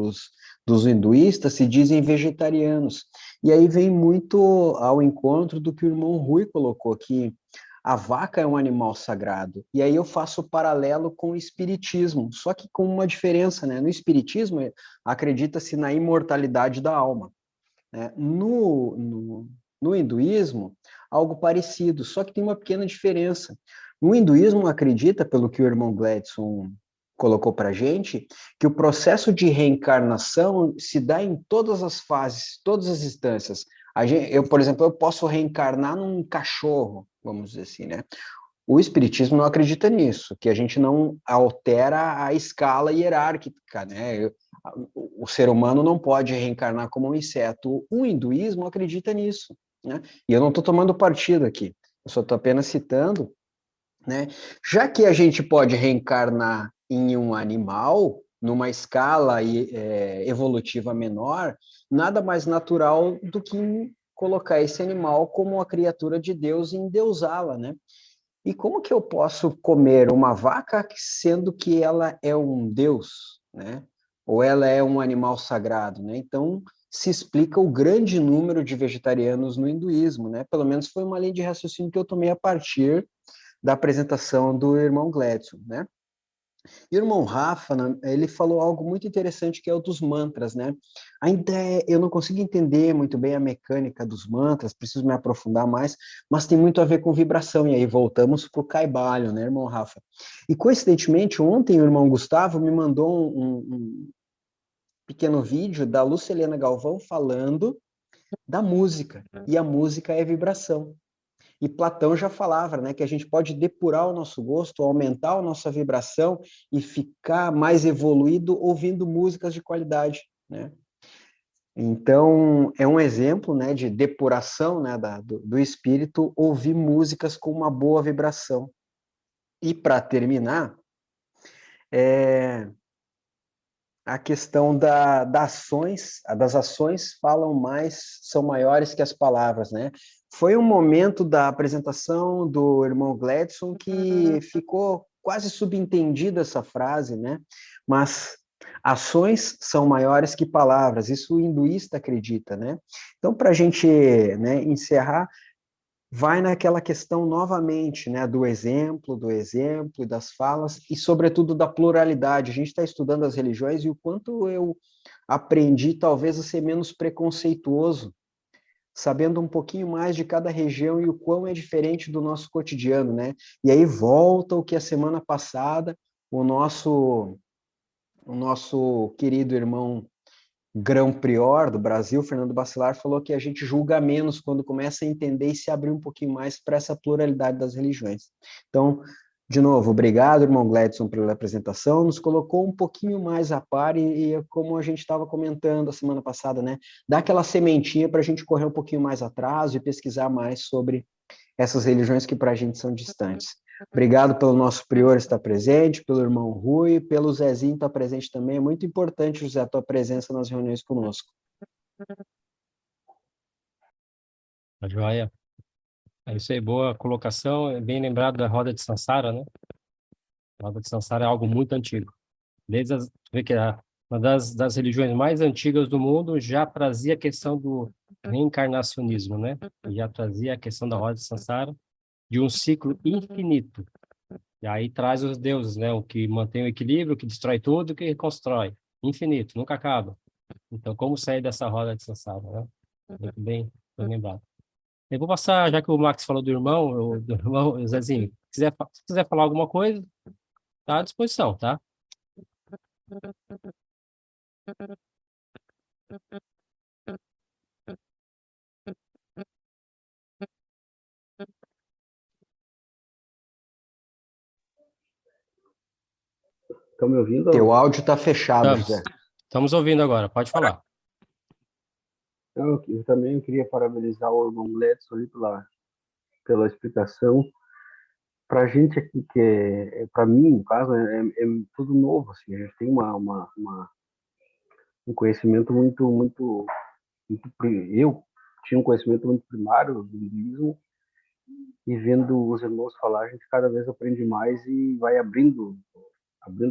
dos hinduístas se dizem vegetarianos. E aí vem muito ao encontro do que o irmão Rui colocou, que a vaca é um animal sagrado. E aí eu faço o paralelo com o espiritismo, só que com uma diferença, né? No espiritismo, acredita-se na imortalidade da alma, né? No hinduísmo, algo parecido, só que tem uma pequena diferença. No hinduísmo, acredita, pelo que o irmão Gladson colocou para a gente, que o processo de reencarnação se dá em todas as fases, todas as instâncias. Eu, por exemplo, eu posso reencarnar num cachorro, vamos dizer assim, né? O espiritismo não acredita nisso, que a gente não altera a escala hierárquica, né? O ser humano não pode reencarnar como um inseto. O hinduísmo acredita nisso, né? E eu não estou tomando partido aqui, eu só estou apenas citando, né? Já que a gente pode reencarnar em um animal, numa escala evolutiva menor, nada mais natural do que colocar esse animal como uma criatura de Deus e endeusá-la, né? E como que eu posso comer uma vaca sendo que ela é um deus, né? Ou ela é um animal sagrado, né? Então, se explica o grande número de vegetarianos no hinduísmo, né? Pelo menos foi uma linha de raciocínio que eu tomei a partir da apresentação do irmão Gladson, né? E o irmão Rafa, né, ele falou algo muito interessante que é o dos mantras, né? Ainda eu não consigo entender muito bem a mecânica dos mantras, preciso me aprofundar mais, mas tem muito a ver com vibração, e aí voltamos para o Kaibalho, né, irmão Rafa? E coincidentemente, ontem o irmão Gustavo me mandou um pequeno vídeo da Lucilena Galvão falando da música, e a música é vibração. E Platão já falava, né, que a gente pode depurar o nosso gosto, aumentar a nossa vibração e ficar mais evoluído ouvindo músicas de qualidade, né? Então, é um exemplo, né, de depuração, né, do espírito, ouvir músicas com uma boa vibração. E, para terminar, a questão das ações são maiores que as palavras, né? Foi um momento da apresentação do irmão Gladson que ficou quase subentendida essa frase, né? Mas ações são maiores que palavras, isso o hinduísta acredita, né? Então, para a gente, né, encerrar, vai naquela questão novamente, né, do exemplo, das falas e, sobretudo, da pluralidade. A gente está estudando as religiões e o quanto eu aprendi, talvez, a ser menos preconceituoso, sabendo um pouquinho mais de cada região e o quão é diferente do nosso cotidiano, né? E aí volta o que a semana passada o nosso querido irmão Grão-Prior do Brasil, Fernando Bacelar, falou que a gente julga menos quando começa a entender e se abrir um pouquinho mais para essa pluralidade das religiões. Então, de novo, obrigado, irmão Gladson, pela apresentação, nos colocou um pouquinho mais a par e como a gente estava comentando a semana passada, né, dá aquela sementinha para a gente correr um pouquinho mais atrás e pesquisar mais sobre essas religiões que para a gente são distantes. Obrigado pelo nosso prior estar presente, pelo irmão Rui, pelo Zezinho estar presente também. É muito importante, José, a tua presença nas reuniões conosco. Tá joia. É isso aí, boa colocação. É bem lembrado da roda de Sansara, né? A roda de Sansara é algo muito antigo. Vê que uma das religiões mais antigas do mundo já trazia a questão do reencarnacionismo, né? Já trazia a questão da roda de Sansara, de um ciclo infinito. E aí traz os deuses, né? O que mantém o equilíbrio, o que destrói tudo, o que reconstrói. Infinito, nunca acaba. Então, como sair dessa roda de Sansara, né? Muito bem lembrado. Eu vou passar, já que o Max falou do irmão Zezinho, se quiser falar alguma coisa, tá à disposição, tá? Estão me ouvindo? Teu áudio está fechado, José. Estamos ouvindo agora, pode falar. Eu também queria parabenizar o irmão Gledson ali pela explicação. Para a gente aqui, para mim, no caso, é tudo novo. Assim, a gente tem um conhecimento muito. Eu tinha um conhecimento muito primário do hinduísmo, e vendo os irmãos falar, a gente cada vez aprende mais e vai abrindo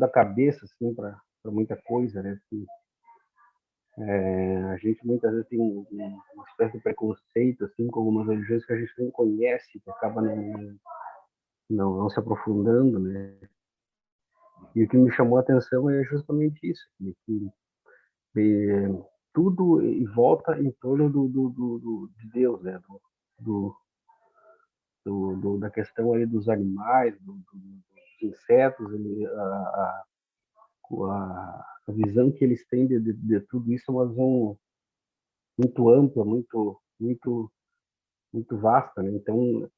a cabeça assim, para muita coisa, né? Assim, a gente muitas vezes tem uma espécie de preconceito assim, com algumas religiões que a gente nem conhece, que acaba não se aprofundando, né? E o que me chamou a atenção é justamente isso, que tudo volta em torno de Deus, né? Da questão aí dos animais, dos insetos, a visão que eles têm de tudo isso é uma visão muito ampla, muito vasta, né? Então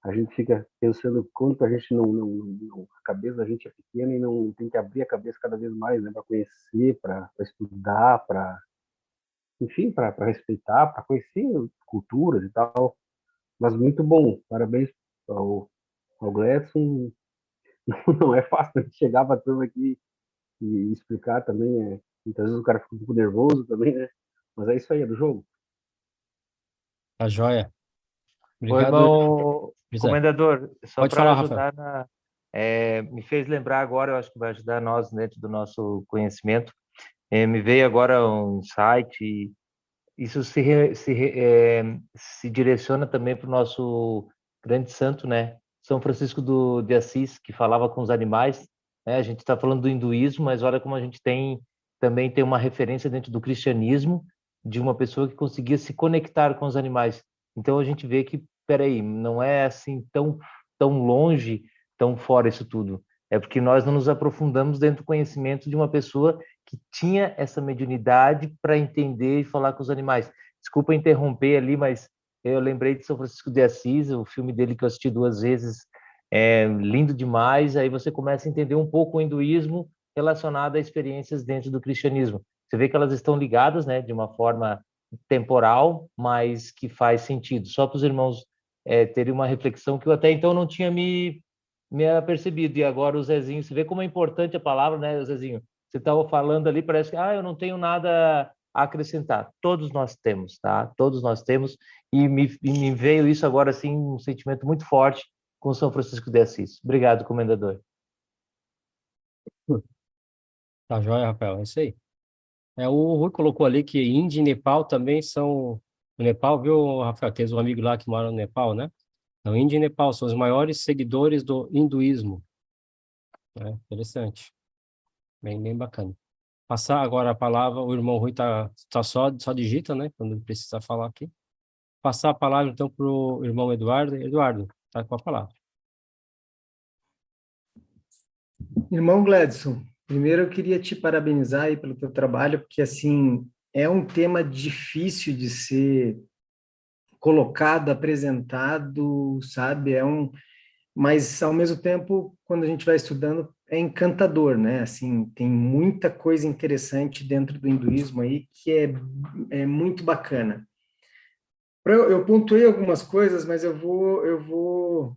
a gente fica pensando quanto a gente a cabeça da gente é pequena e não tem que abrir a cabeça cada vez mais, né? Para conhecer, para estudar, enfim, para respeitar, para conhecer culturas e tal. Mas muito bom, parabéns ao Gledson. Não é fácil a gente chegar para a turma aqui e explicar também, muitas vezes o cara fica um pouco nervoso também, né? Mas é isso aí, é do jogo. Tá joia. O Obrigado, irmão José. comendador, só Pode para falar, Rafael. ajudar me fez lembrar agora, eu acho que vai ajudar nós dentro do nosso conhecimento. Me veio agora um insight, e isso se direciona também para o nosso grande santo, né? São Francisco de Assis, que falava com os animais, né? A gente está falando do hinduísmo, mas olha como a gente também tem uma referência dentro do cristianismo de uma pessoa que conseguia se conectar com os animais. Então a gente vê que, peraí, não é assim tão longe, tão fora isso tudo. É porque nós não nos aprofundamos dentro do conhecimento de uma pessoa que tinha essa mediunidade para entender e falar com os animais. Desculpa interromper ali, mas eu lembrei de São Francisco de Assis, o filme dele que eu assisti 2 vezes, é lindo demais. Aí você começa a entender um pouco o hinduísmo relacionado a experiências dentro do cristianismo. Você vê que elas estão ligadas, né, de uma forma temporal, mas que faz sentido. Só para os irmãos terem uma reflexão que eu até então não tinha me apercebido. E agora o Zezinho, você vê como é importante a palavra, né, Zezinho? Você estava falando ali, parece que eu não tenho nada a acrescentar. Todos nós temos, tá? Todos nós temos. E me veio isso agora, assim, um sentimento muito forte com São Francisco de Assis. Obrigado, comendador. Tá joia, Rafael, é isso aí. O Rui colocou ali que Índia e Nepal também são... O Nepal, viu, Rafael? Tem um amigo lá que mora no Nepal, né? Então, Índia e Nepal são os maiores seguidores do hinduísmo. Interessante. Bem bacana. Passar agora a palavra, o irmão Rui tá só digita, né? Quando precisa falar aqui. Passar a palavra, então, para o irmão Eduardo. Eduardo, tá com a palavra. Irmão Gladson, primeiro eu queria te parabenizar aí pelo teu trabalho, porque, assim, é um tema difícil de ser colocado, apresentado, sabe? Mas, ao mesmo tempo, quando a gente vai estudando, é encantador, né? Assim, tem muita coisa interessante dentro do hinduísmo aí que é muito bacana. Eu pontuei algumas coisas, mas eu vou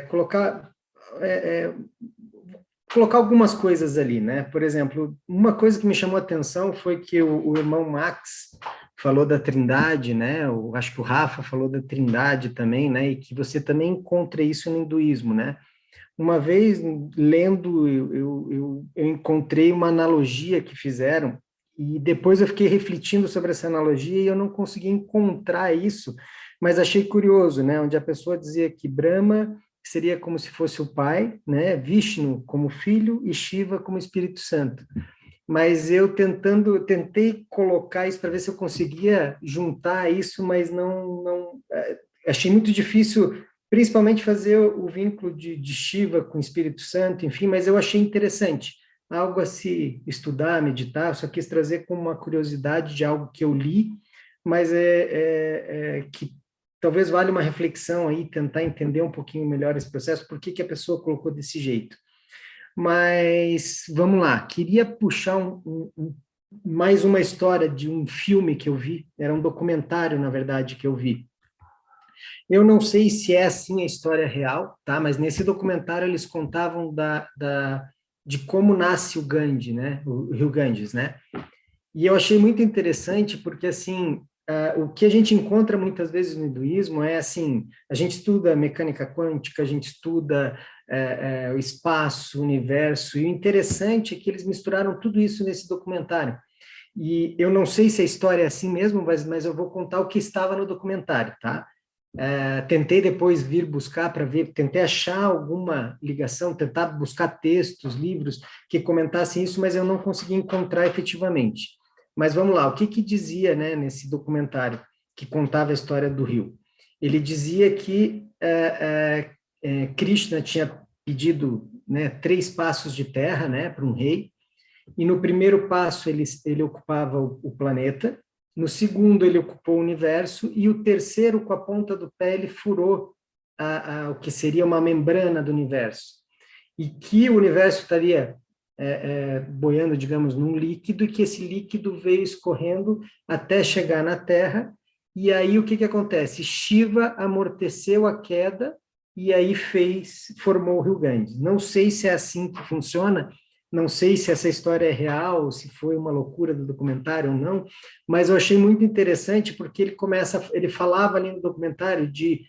colocar algumas coisas ali, né? Por exemplo, uma coisa que me chamou a atenção foi que o irmão Max falou da Trindade, né? Acho que o Rafa falou da Trindade também, né? E que você também encontra isso no hinduísmo, né? Uma vez, lendo, eu encontrei uma analogia que fizeram, e depois eu fiquei refletindo sobre essa analogia e eu não consegui encontrar isso, mas achei curioso, né? Onde a pessoa dizia que Brahma seria como se fosse o pai, né? Vishnu como filho e Shiva como Espírito Santo. Mas eu tentei colocar isso para ver se eu conseguia juntar isso, mas não achei muito difícil, principalmente fazer o vínculo de Shiva com o Espírito Santo, enfim, mas eu achei interessante, algo a se estudar, meditar, só quis trazer como uma curiosidade de algo que eu li, mas que talvez valha uma reflexão aí, tentar entender um pouquinho melhor esse processo, por que a pessoa colocou desse jeito. Mas, vamos lá, queria puxar mais uma história de um filme que eu vi, era um documentário, na verdade, que eu vi. Eu não sei se é assim a história real, tá? Mas nesse documentário eles contavam de como nasce o Gandhi, né? O Rio Ganges, né? E eu achei muito interessante porque, assim, o que a gente encontra muitas vezes no hinduísmo é, assim, a gente estuda mecânica quântica, a gente estuda o espaço, o universo, e o interessante é que eles misturaram tudo isso nesse documentário. E eu não sei se a história é assim mesmo, mas eu vou contar o que estava no documentário, tá? Tentei depois vir buscar para ver, tentei achar alguma ligação, tentar buscar textos, livros que comentassem isso, mas eu não consegui encontrar efetivamente. Mas vamos lá, o que dizia, né, nesse documentário que contava a história do rio? Ele dizia que Krishna tinha pedido, né, 3 passos de terra, né, para um rei, e no primeiro passo ele ocupava o planeta, no segundo ele ocupou o universo, e o terceiro, com a ponta do pé, ele furou o que seria uma membrana do universo, e que o universo estaria boiando, digamos, num líquido, e que esse líquido veio escorrendo até chegar na Terra, e aí o que acontece? Shiva amorteceu a queda, e aí formou o Rio Ganges. Não sei se é assim que funciona, não sei se essa história é real, se foi uma loucura do documentário ou não, mas eu achei muito interessante porque ele falava ali no documentário de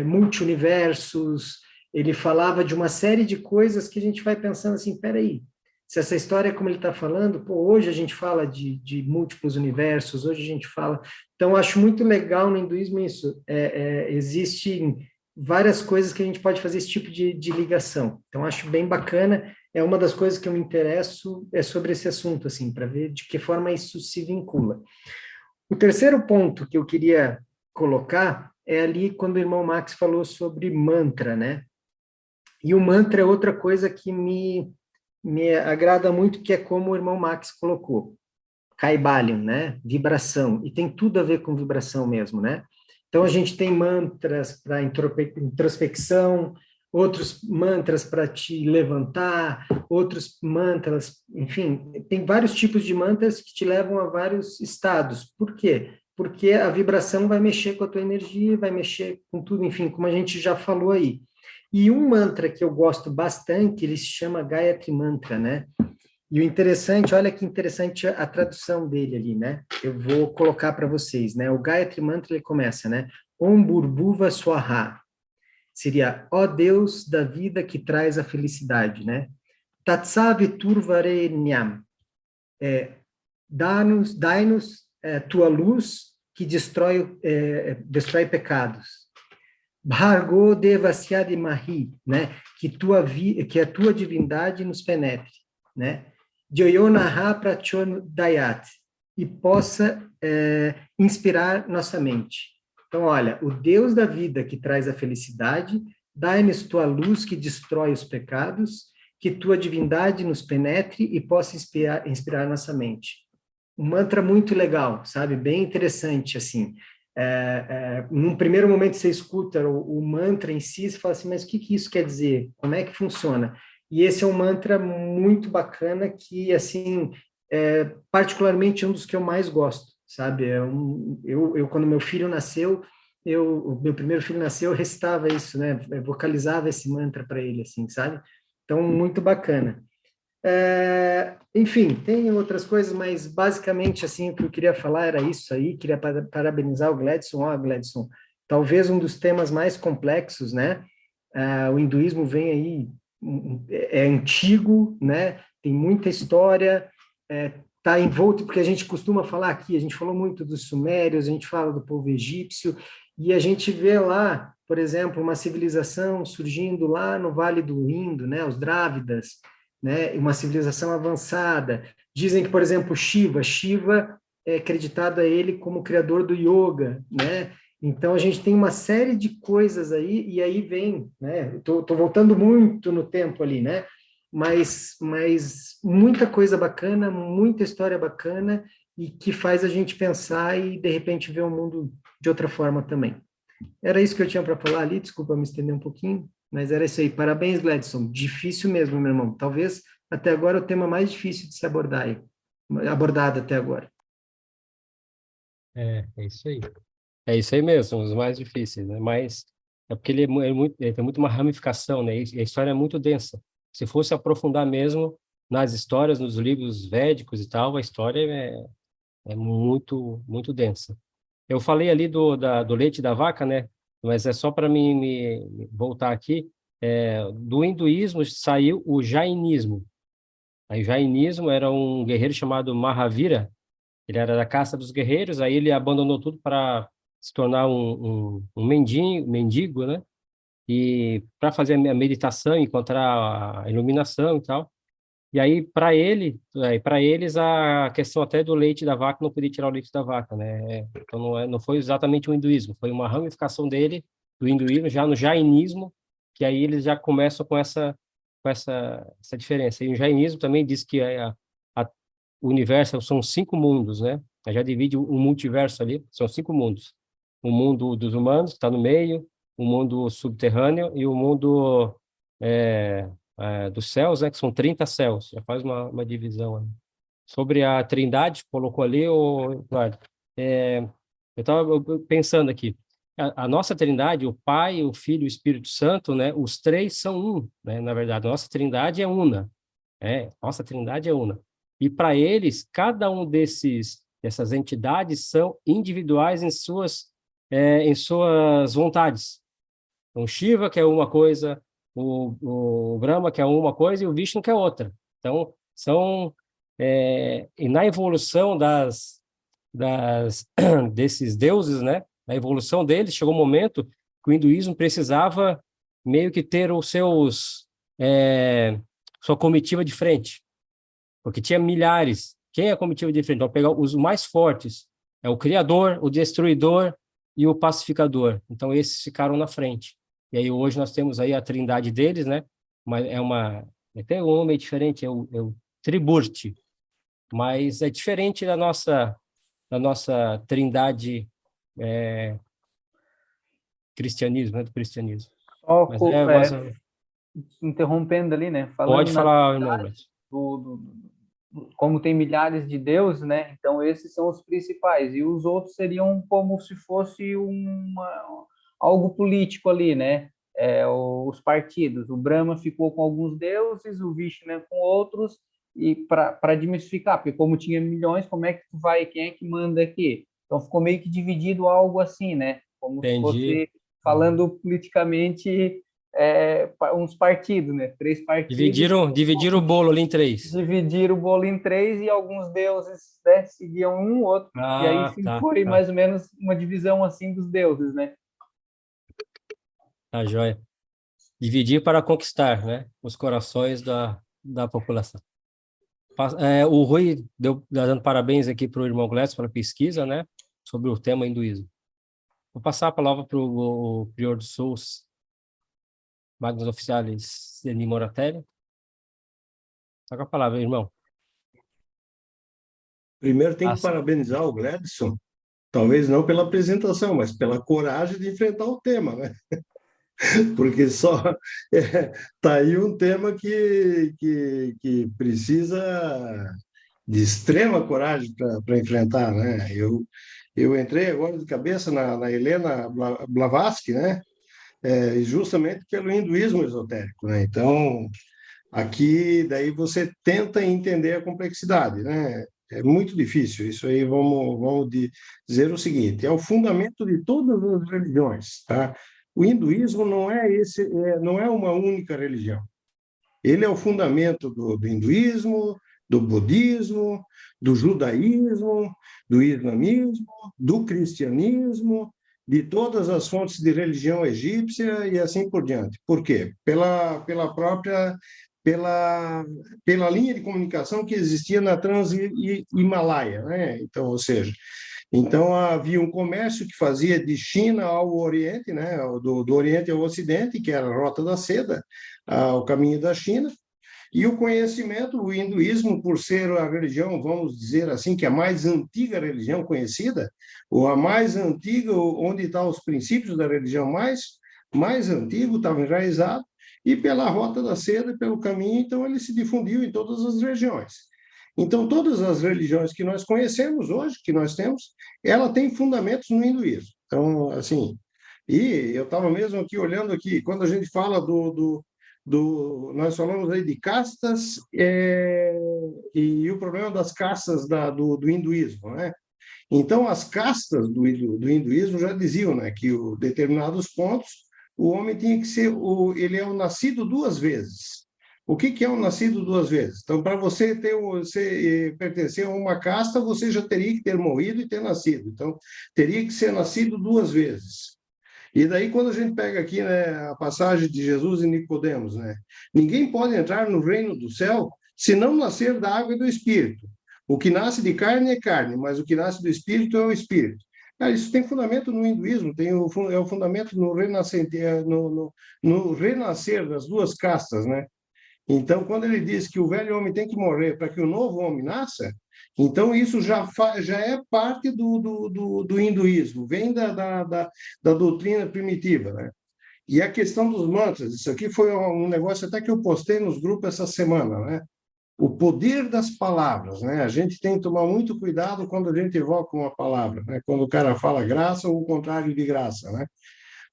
multi-universos, ele falava de uma série de coisas que a gente vai pensando assim, peraí, se essa história é como ele está falando, hoje a gente fala de múltiplos universos, hoje a gente fala... Então, eu acho muito legal no hinduísmo isso, existem várias coisas que a gente pode fazer esse tipo de ligação. Então, acho bem bacana, é uma das coisas que eu me interesso sobre esse assunto, assim, para ver de que forma isso se vincula. O terceiro ponto que eu queria colocar é ali quando o irmão Max falou sobre mantra, né? E o mantra é outra coisa que me agrada muito, que é como o irmão Max colocou. Kaibalyan, né? Vibração. E tem tudo a ver com vibração mesmo, né? Então, a gente tem mantras para introspecção, outros mantras para te levantar, outros mantras, enfim, tem vários tipos de mantras que te levam a vários estados. Por quê? Porque a vibração vai mexer com a tua energia, vai mexer com tudo, enfim, como a gente já falou aí. E um mantra que eu gosto bastante, ele se chama Gayatri Mantra, né? E o interessante, olha que interessante a tradução dele ali, né? Eu vou colocar para vocês, né? O Gayatri Mantra, ele começa, né? Om Bhurbuva Swaha. Seria, ó Deus da vida que traz a felicidade, né? Tatsaviturvarenyam. Dai-nos tua luz que destrói pecados. Bhargo Devasyadi Mahi, né? Que a tua divindade nos penetre, né? Joyonaha Prachonodayat, e possa inspirar nossa mente. Então, olha, o Deus da vida que traz a felicidade, dai-nos tua luz que destrói os pecados, que tua divindade nos penetre e possa inspirar nossa mente. Um mantra muito legal, sabe? Bem interessante, assim. Num primeiro momento você escuta o mantra em si, você fala assim, mas o que isso quer dizer? Como é que funciona? E esse é um mantra muito bacana que, assim, particularmente um dos que eu mais gosto, sabe? Eu quando meu filho nasceu, o meu primeiro filho nasceu, eu recitava isso, né? Eu vocalizava esse mantra para ele, assim, sabe? Então, muito bacana. Enfim, tem outras coisas, mas basicamente, assim, o que eu queria falar era isso aí. Queria parabenizar o Gladson. Gladson, talvez um dos temas mais complexos, né? O hinduísmo vem aí, é antigo, né? Tem muita história, está envolto, porque a gente costuma falar aqui, a gente falou muito dos sumérios, a gente fala do povo egípcio, e a gente vê lá, por exemplo, uma civilização surgindo lá no Vale do Indo, né? Os Drávidas, né? Uma civilização avançada. Dizem que, por exemplo, Shiva é acreditado a ele como criador do yoga, né? Então, a gente tem uma série de coisas aí, e aí vem, né? Estou voltando muito no tempo ali, né? mas muita coisa bacana, muita história bacana, e que faz a gente pensar e, de repente, ver o mundo de outra forma também. Era isso que eu tinha para falar ali, desculpa me estender um pouquinho, mas era isso aí. Parabéns, Gladson. Difícil mesmo, meu irmão. Talvez, até agora, o tema mais difícil de se abordar, abordado até agora. É isso aí. É isso aí mesmo, são os mais difíceis, né? Mas é porque ele tem muito uma ramificação, né? E a história é muito densa. Se fosse aprofundar mesmo nas histórias, nos livros védicos e tal, a história é muito, muito densa. Eu falei ali do leite da vaca, né? Mas é só para me voltar aqui. Do hinduísmo saiu o jainismo. Aí, o jainismo era um guerreiro chamado Mahavira. Ele era da caça dos guerreiros, aí ele abandonou tudo para se tornar um mendigo, né? E para fazer a meditação, encontrar a iluminação e tal. E aí, para eles, a questão até do leite da vaca, não podia tirar o leite da vaca, né? Então, não foi exatamente o hinduísmo, foi uma ramificação do hinduísmo, já no jainismo, que aí eles já começam com essa diferença. E o jainismo também diz que o universo são 5 mundos, né? Já divide o multiverso ali, são 5 mundos. O mundo dos humanos, que está no meio, o mundo subterrâneo e o mundo dos céus, né? Que são 30 céus, já faz uma divisão ali. Sobre a Trindade, colocou ali, Eduardo, eu estava pensando aqui, a nossa Trindade, o Pai, o Filho e o Espírito Santo, né? Os 3 são um, né? Na verdade, a nossa Trindade é una, nossa Trindade é una. E para eles, cada um dessas entidades são individuais em suas vontades. Então, Shiva quer uma coisa, o Brahma quer uma coisa e o Vishnu quer outra. Então, e na evolução desses deuses, né? Na evolução deles, chegou um momento que o hinduísmo precisava meio que ter sua comitiva de frente. Porque tinha milhares. Quem é a comitiva de frente? Vamos pegar os mais fortes. É o Criador, o Destruidor e o Pacificador. Então, esses ficaram na frente. E aí, hoje, nós temos aí a trindade deles, né? Mas tem um nome diferente, é o Tribhurti. Mas é diferente da nossa trindade cristianismo, né? Do cristianismo. Mas interrompendo ali, né? Pode falar, irmão. Como tem milhares de deuses, né? Então esses são os principais e os outros seriam como se fosse algo político ali, né? Os partidos. O Brahma ficou com alguns deuses, o Vishnu com outros, e para desmistificar, porque como tinha milhões, como é que quem é que manda aqui? Então ficou meio que dividido algo assim, né? Como Entendi. se fosse falando politicamente. Uns partidos, né? 3 partidos. Dividiram o bolo ali em 3. Dividiram o bolo em 3 e alguns deuses, né, seguiam um outro. E aí foi mais ou menos uma divisão assim dos deuses, né? Tá joia. Dividir para conquistar, né? Os corações da população. O Rui dando parabéns aqui para o irmão Gladson pela pesquisa, né? Sobre o tema hinduísmo. Vou passar a palavra para o Prior dos Souls, Magnus Oficialis Denis Moratelli. Tá com a palavra, irmão. Primeiro tem que parabenizar o Gladson, talvez não pela apresentação, mas pela coragem de enfrentar o tema, né? Porque só tá aí um tema que precisa de extrema coragem para enfrentar, né? Eu entrei agora de cabeça na Helena Blavatsky, né? Justamente pelo hinduísmo esotérico, né? Então, aqui daí você tenta entender a complexidade, né? É muito difícil. Isso aí vamos dizer o seguinte: é o fundamento de todas as religiões, tá? O hinduísmo não é uma única religião. Ele é o fundamento do hinduísmo, do budismo, do judaísmo, do islamismo, do cristianismo, de todas as fontes de religião egípcia e assim por diante. Por quê? Pela linha de comunicação que existia na Trans-Himalaia, né? Então, ou seja, havia um comércio que fazia de China ao Oriente, né? Do Oriente ao Ocidente, que era a Rota da Seda, o caminho da China, E o conhecimento, o hinduísmo, por ser a religião, vamos dizer assim, que é a mais antiga religião conhecida, ou a mais antiga, onde estão os princípios da religião mais antigo, estava enraizado, e pela rota da seda, pelo caminho, então ele se difundiu em todas as regiões. Então, todas as religiões que nós conhecemos hoje, que nós temos, ela tem fundamentos no hinduísmo. Então, assim, e eu estava mesmo aqui olhando aqui, quando a gente fala nós falamos aí de castas e o problema das castas do hinduísmo, né? Então, as castas do hinduísmo já diziam, né, que determinados pontos o homem tinha que ser, ele é o nascido duas vezes. O que é um nascido duas vezes? Então, para você pertencer a uma casta, você já teria que ter morrido e ter nascido. Então, teria que ser nascido duas vezes. E daí, quando a gente pega aqui, né, a passagem de Jesus e Nicodemos, né, ninguém pode entrar no reino do céu se não nascer da água e do Espírito. O que nasce de carne é carne, mas o que nasce do Espírito é o Espírito. Isso tem fundamento no hinduísmo, é o fundamento no renascer das duas castas, né? Então, quando ele diz que o velho homem tem que morrer para que o novo homem nasça, então isso já é parte do hinduísmo, vem da doutrina primitiva, né? E a questão dos mantras, isso aqui foi um negócio até que eu postei nos grupos essa semana, né? O poder das palavras, né? A gente tem que tomar muito cuidado quando a gente evoca uma palavra, né? Quando o cara fala graça ou o contrário de graça, né?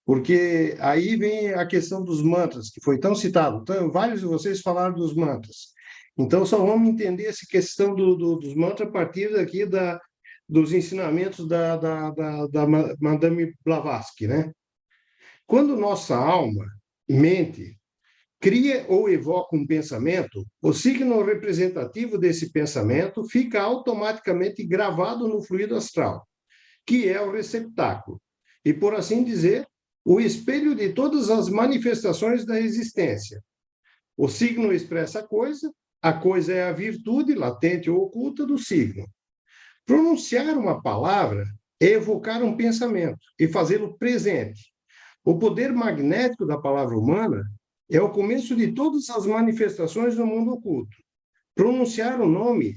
Porque aí vem a questão dos mantras, que foi tão citado. Então, vários de vocês falaram dos mantras. Então, só vamos entender essa questão dos mantras a partir daqui dos ensinamentos da Madame Blavatsky, né? Quando nossa alma, mente, cria ou evoca um pensamento, o signo representativo desse pensamento fica automaticamente gravado no fluido astral, que é o receptáculo. E, por assim dizer, o espelho de todas as manifestações da existência. O signo expressa a coisa é a virtude latente ou oculta do signo. Pronunciar uma palavra é evocar um pensamento e fazê-lo presente. O poder magnético da palavra humana é o começo de todas as manifestações do mundo oculto. Pronunciar o nome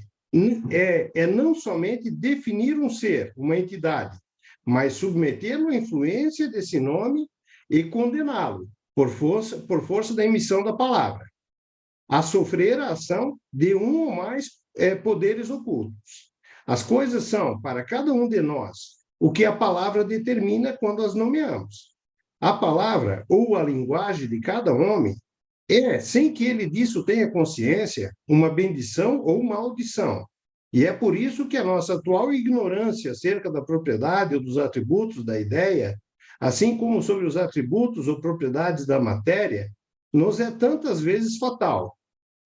é não somente definir um ser, uma entidade, mas submetê-lo à influência desse nome e condená-lo, por força da emissão da palavra, a sofrer a ação de um ou mais poderes ocultos. As coisas são, para cada um de nós, o que a palavra determina quando as nomeamos. A palavra ou a linguagem de cada homem sem que ele disso tenha consciência, uma bendição ou maldição. E é por isso que a nossa atual ignorância acerca da propriedade ou dos atributos da ideia, assim como sobre os atributos ou propriedades da matéria, nos é tantas vezes fatal.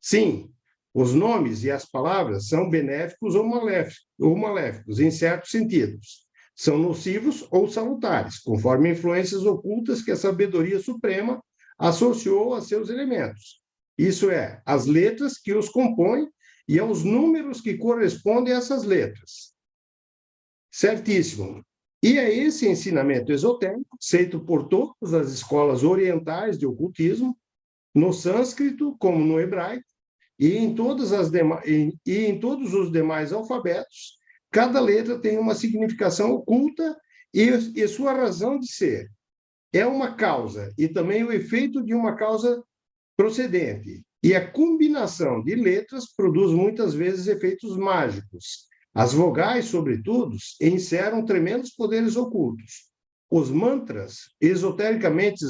Sim, os nomes e as palavras são benéficos ou maléficos, em certos sentidos. São nocivos ou salutares, conforme influências ocultas que a sabedoria suprema associou a seus elementos. Isso é, as letras que os compõem e aos números que correspondem a essas letras. Certíssimo. E é esse ensinamento esotérico, aceito por todas as escolas orientais de ocultismo, no sânscrito como no hebraico, e em todos os demais alfabetos, cada letra tem uma significação oculta e sua razão de ser. É uma causa e também o efeito de uma causa procedente. E a combinação de letras produz muitas vezes efeitos mágicos. As vogais, sobretudo, encerram tremendos poderes ocultos. Os mantras, esotericamente,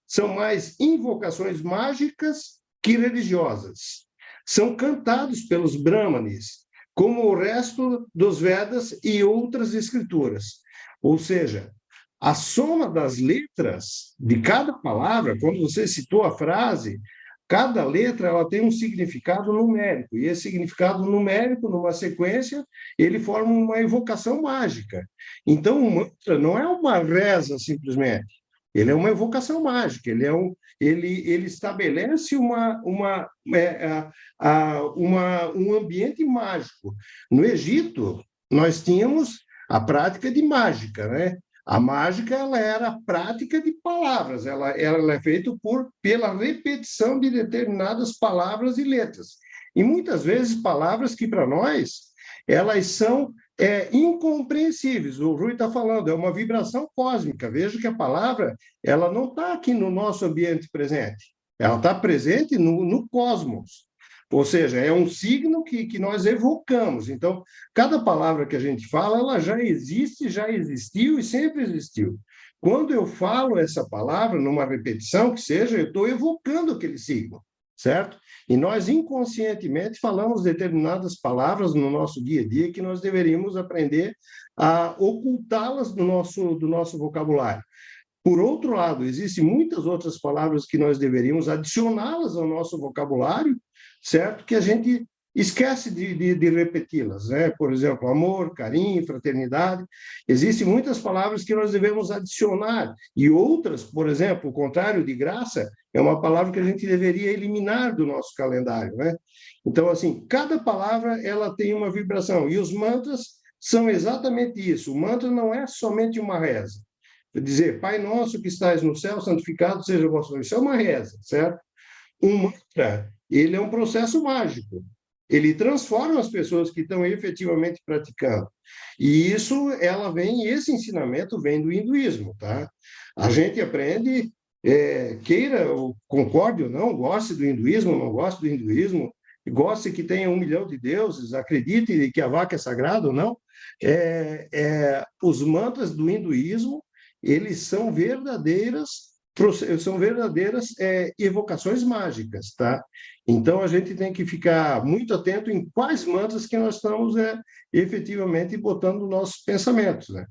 são mais invocações mágicas que religiosas. São cantados pelos brahmanes, como o resto dos Vedas e outras escrituras. Ou seja, a soma das letras de cada palavra, quando você citou a frase, cada letra ela tem um significado numérico, e esse significado numérico, numa sequência, ele forma uma evocação mágica. Então, o mantra não é uma reza, simplesmente. Ele é uma evocação mágica, ele estabelece um ambiente mágico. No Egito, nós tínhamos a prática de mágica, né? A mágica, ela era a prática de palavras, ela é feita pela repetição de determinadas palavras e letras. E muitas vezes palavras que para nós, elas são incompreensíveis. O Rui está falando, é uma vibração cósmica. Veja que a palavra, ela não está aqui no nosso ambiente presente, ela está presente no cosmos. Ou seja, é um signo que nós evocamos. Então, cada palavra que a gente fala, ela já existe, já existiu e sempre existiu. Quando eu falo essa palavra, numa repetição que seja, eu estou evocando aquele signo, certo? E nós, inconscientemente, falamos determinadas palavras no nosso dia a dia que nós deveríamos aprender a ocultá-las do nosso vocabulário. Por outro lado, existem muitas outras palavras que nós deveríamos adicioná-las ao nosso vocabulário, certo? Que a gente esquece de repeti-las, né? Por exemplo, amor, carinho, fraternidade. Existem muitas palavras que nós devemos adicionar, e outras, por exemplo, o contrário de graça, é uma palavra que a gente deveria eliminar do nosso calendário, né? Então, assim, cada palavra, ela tem uma vibração, e os mantras são exatamente isso. O mantra não é somente uma reza. Dizer, Pai Nosso que estás no céu, santificado seja o vosso nome. Isso é uma reza, certo? Um mantra, ele é um processo mágico. Ele transforma as pessoas que estão efetivamente praticando. E esse ensinamento vem do hinduísmo, tá? A gente aprende, queira, concorde ou não, goste do hinduísmo, não goste do hinduísmo, goste que tenha 1 milhão de deuses, acredite que a vaca é sagrada ou não, os mantras do hinduísmo, eles são verdadeiras evocações mágicas, tá? Então, a gente tem que ficar muito atento em quais mantras que nós estamos efetivamente botando nos nossos pensamentos, né?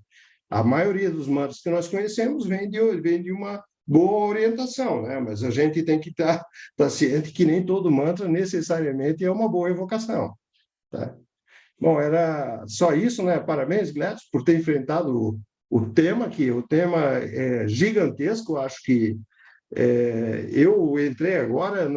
A maioria dos mantras que nós conhecemos vem de uma boa orientação, né? Mas a gente tem que estar ciente que nem todo mantra necessariamente é uma boa evocação, tá? Bom, era só isso, né? Parabéns, Gladys, por ter enfrentado o tema, que o tema é gigantesco. Acho que eu entrei agora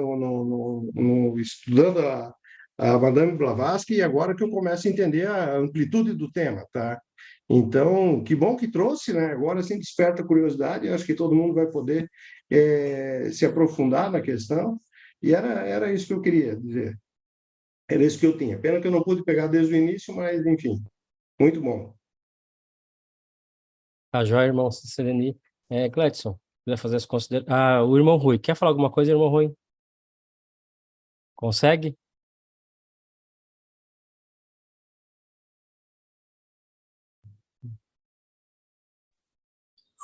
estudando a Madame Blavatsky, e agora que eu começo a entender a amplitude do tema, tá? Então, que bom que trouxe, né? Agora sim desperta a curiosidade, acho que todo mundo vai poder se aprofundar na questão, e era isso que eu queria dizer. Era isso que eu tinha. Pena que eu não pude pegar desde o início, mas, enfim, muito bom. Tá joia, irmão Sereni. Gladson, quiser fazer as considerações. O irmão Rui, quer falar alguma coisa, irmão Rui? Consegue?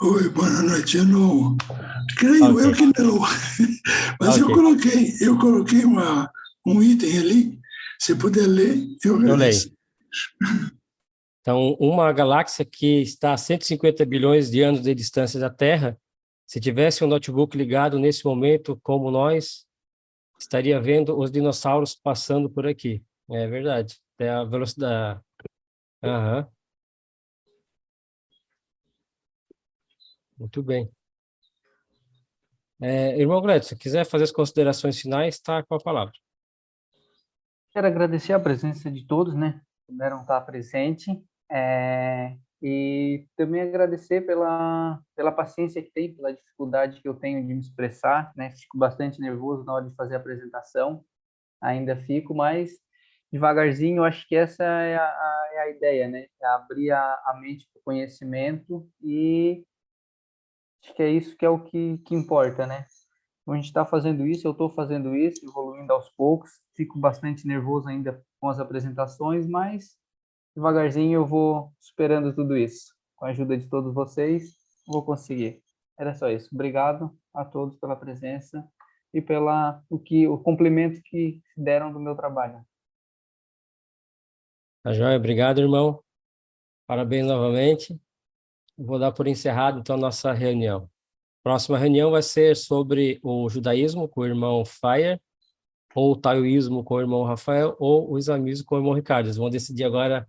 Oi, boa noite. Eu não creio, eu que não. Mas eu coloquei um item ali. Se puder ler, eu agradeço. Então, uma galáxia que está a 150 bilhões de anos de distância da Terra, se tivesse um notebook ligado nesse momento, como nós, estaria vendo os dinossauros passando por aqui. É verdade. É a velocidade. Aham. Muito bem. Irmão Gladson, se quiser fazer as considerações finais, está com a palavra. Quero agradecer a presença de todos, né? Puderam estar presentes. E também agradecer pela paciência que tem, pela dificuldade que eu tenho de me expressar, né? Fico bastante nervoso na hora de fazer a apresentação, ainda fico, mas devagarzinho, eu acho que essa é a ideia, né? É abrir a mente para o conhecimento, e acho que é isso que é o que importa, né? A gente está fazendo isso, eu estou fazendo isso, evoluindo aos poucos, fico bastante nervoso ainda com as apresentações, mas devagarzinho eu vou superando tudo isso. Com a ajuda de todos vocês, vou conseguir. Era só isso. Obrigado a todos pela presença e o complemento que deram do meu trabalho. Tá joia? Obrigado, irmão. Parabéns novamente. Vou dar por encerrado, então, a nossa reunião. Próxima reunião vai ser sobre o judaísmo com o irmão Fire, ou o taoísmo com o irmão Rafael, ou o islamismo com o irmão Ricardo. Eles vão decidir agora.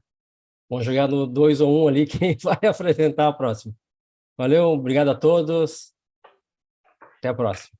Vamos jogar no 2 ou 1 ali, quem vai apresentar a próxima. Valeu, obrigado a todos. Até a próxima.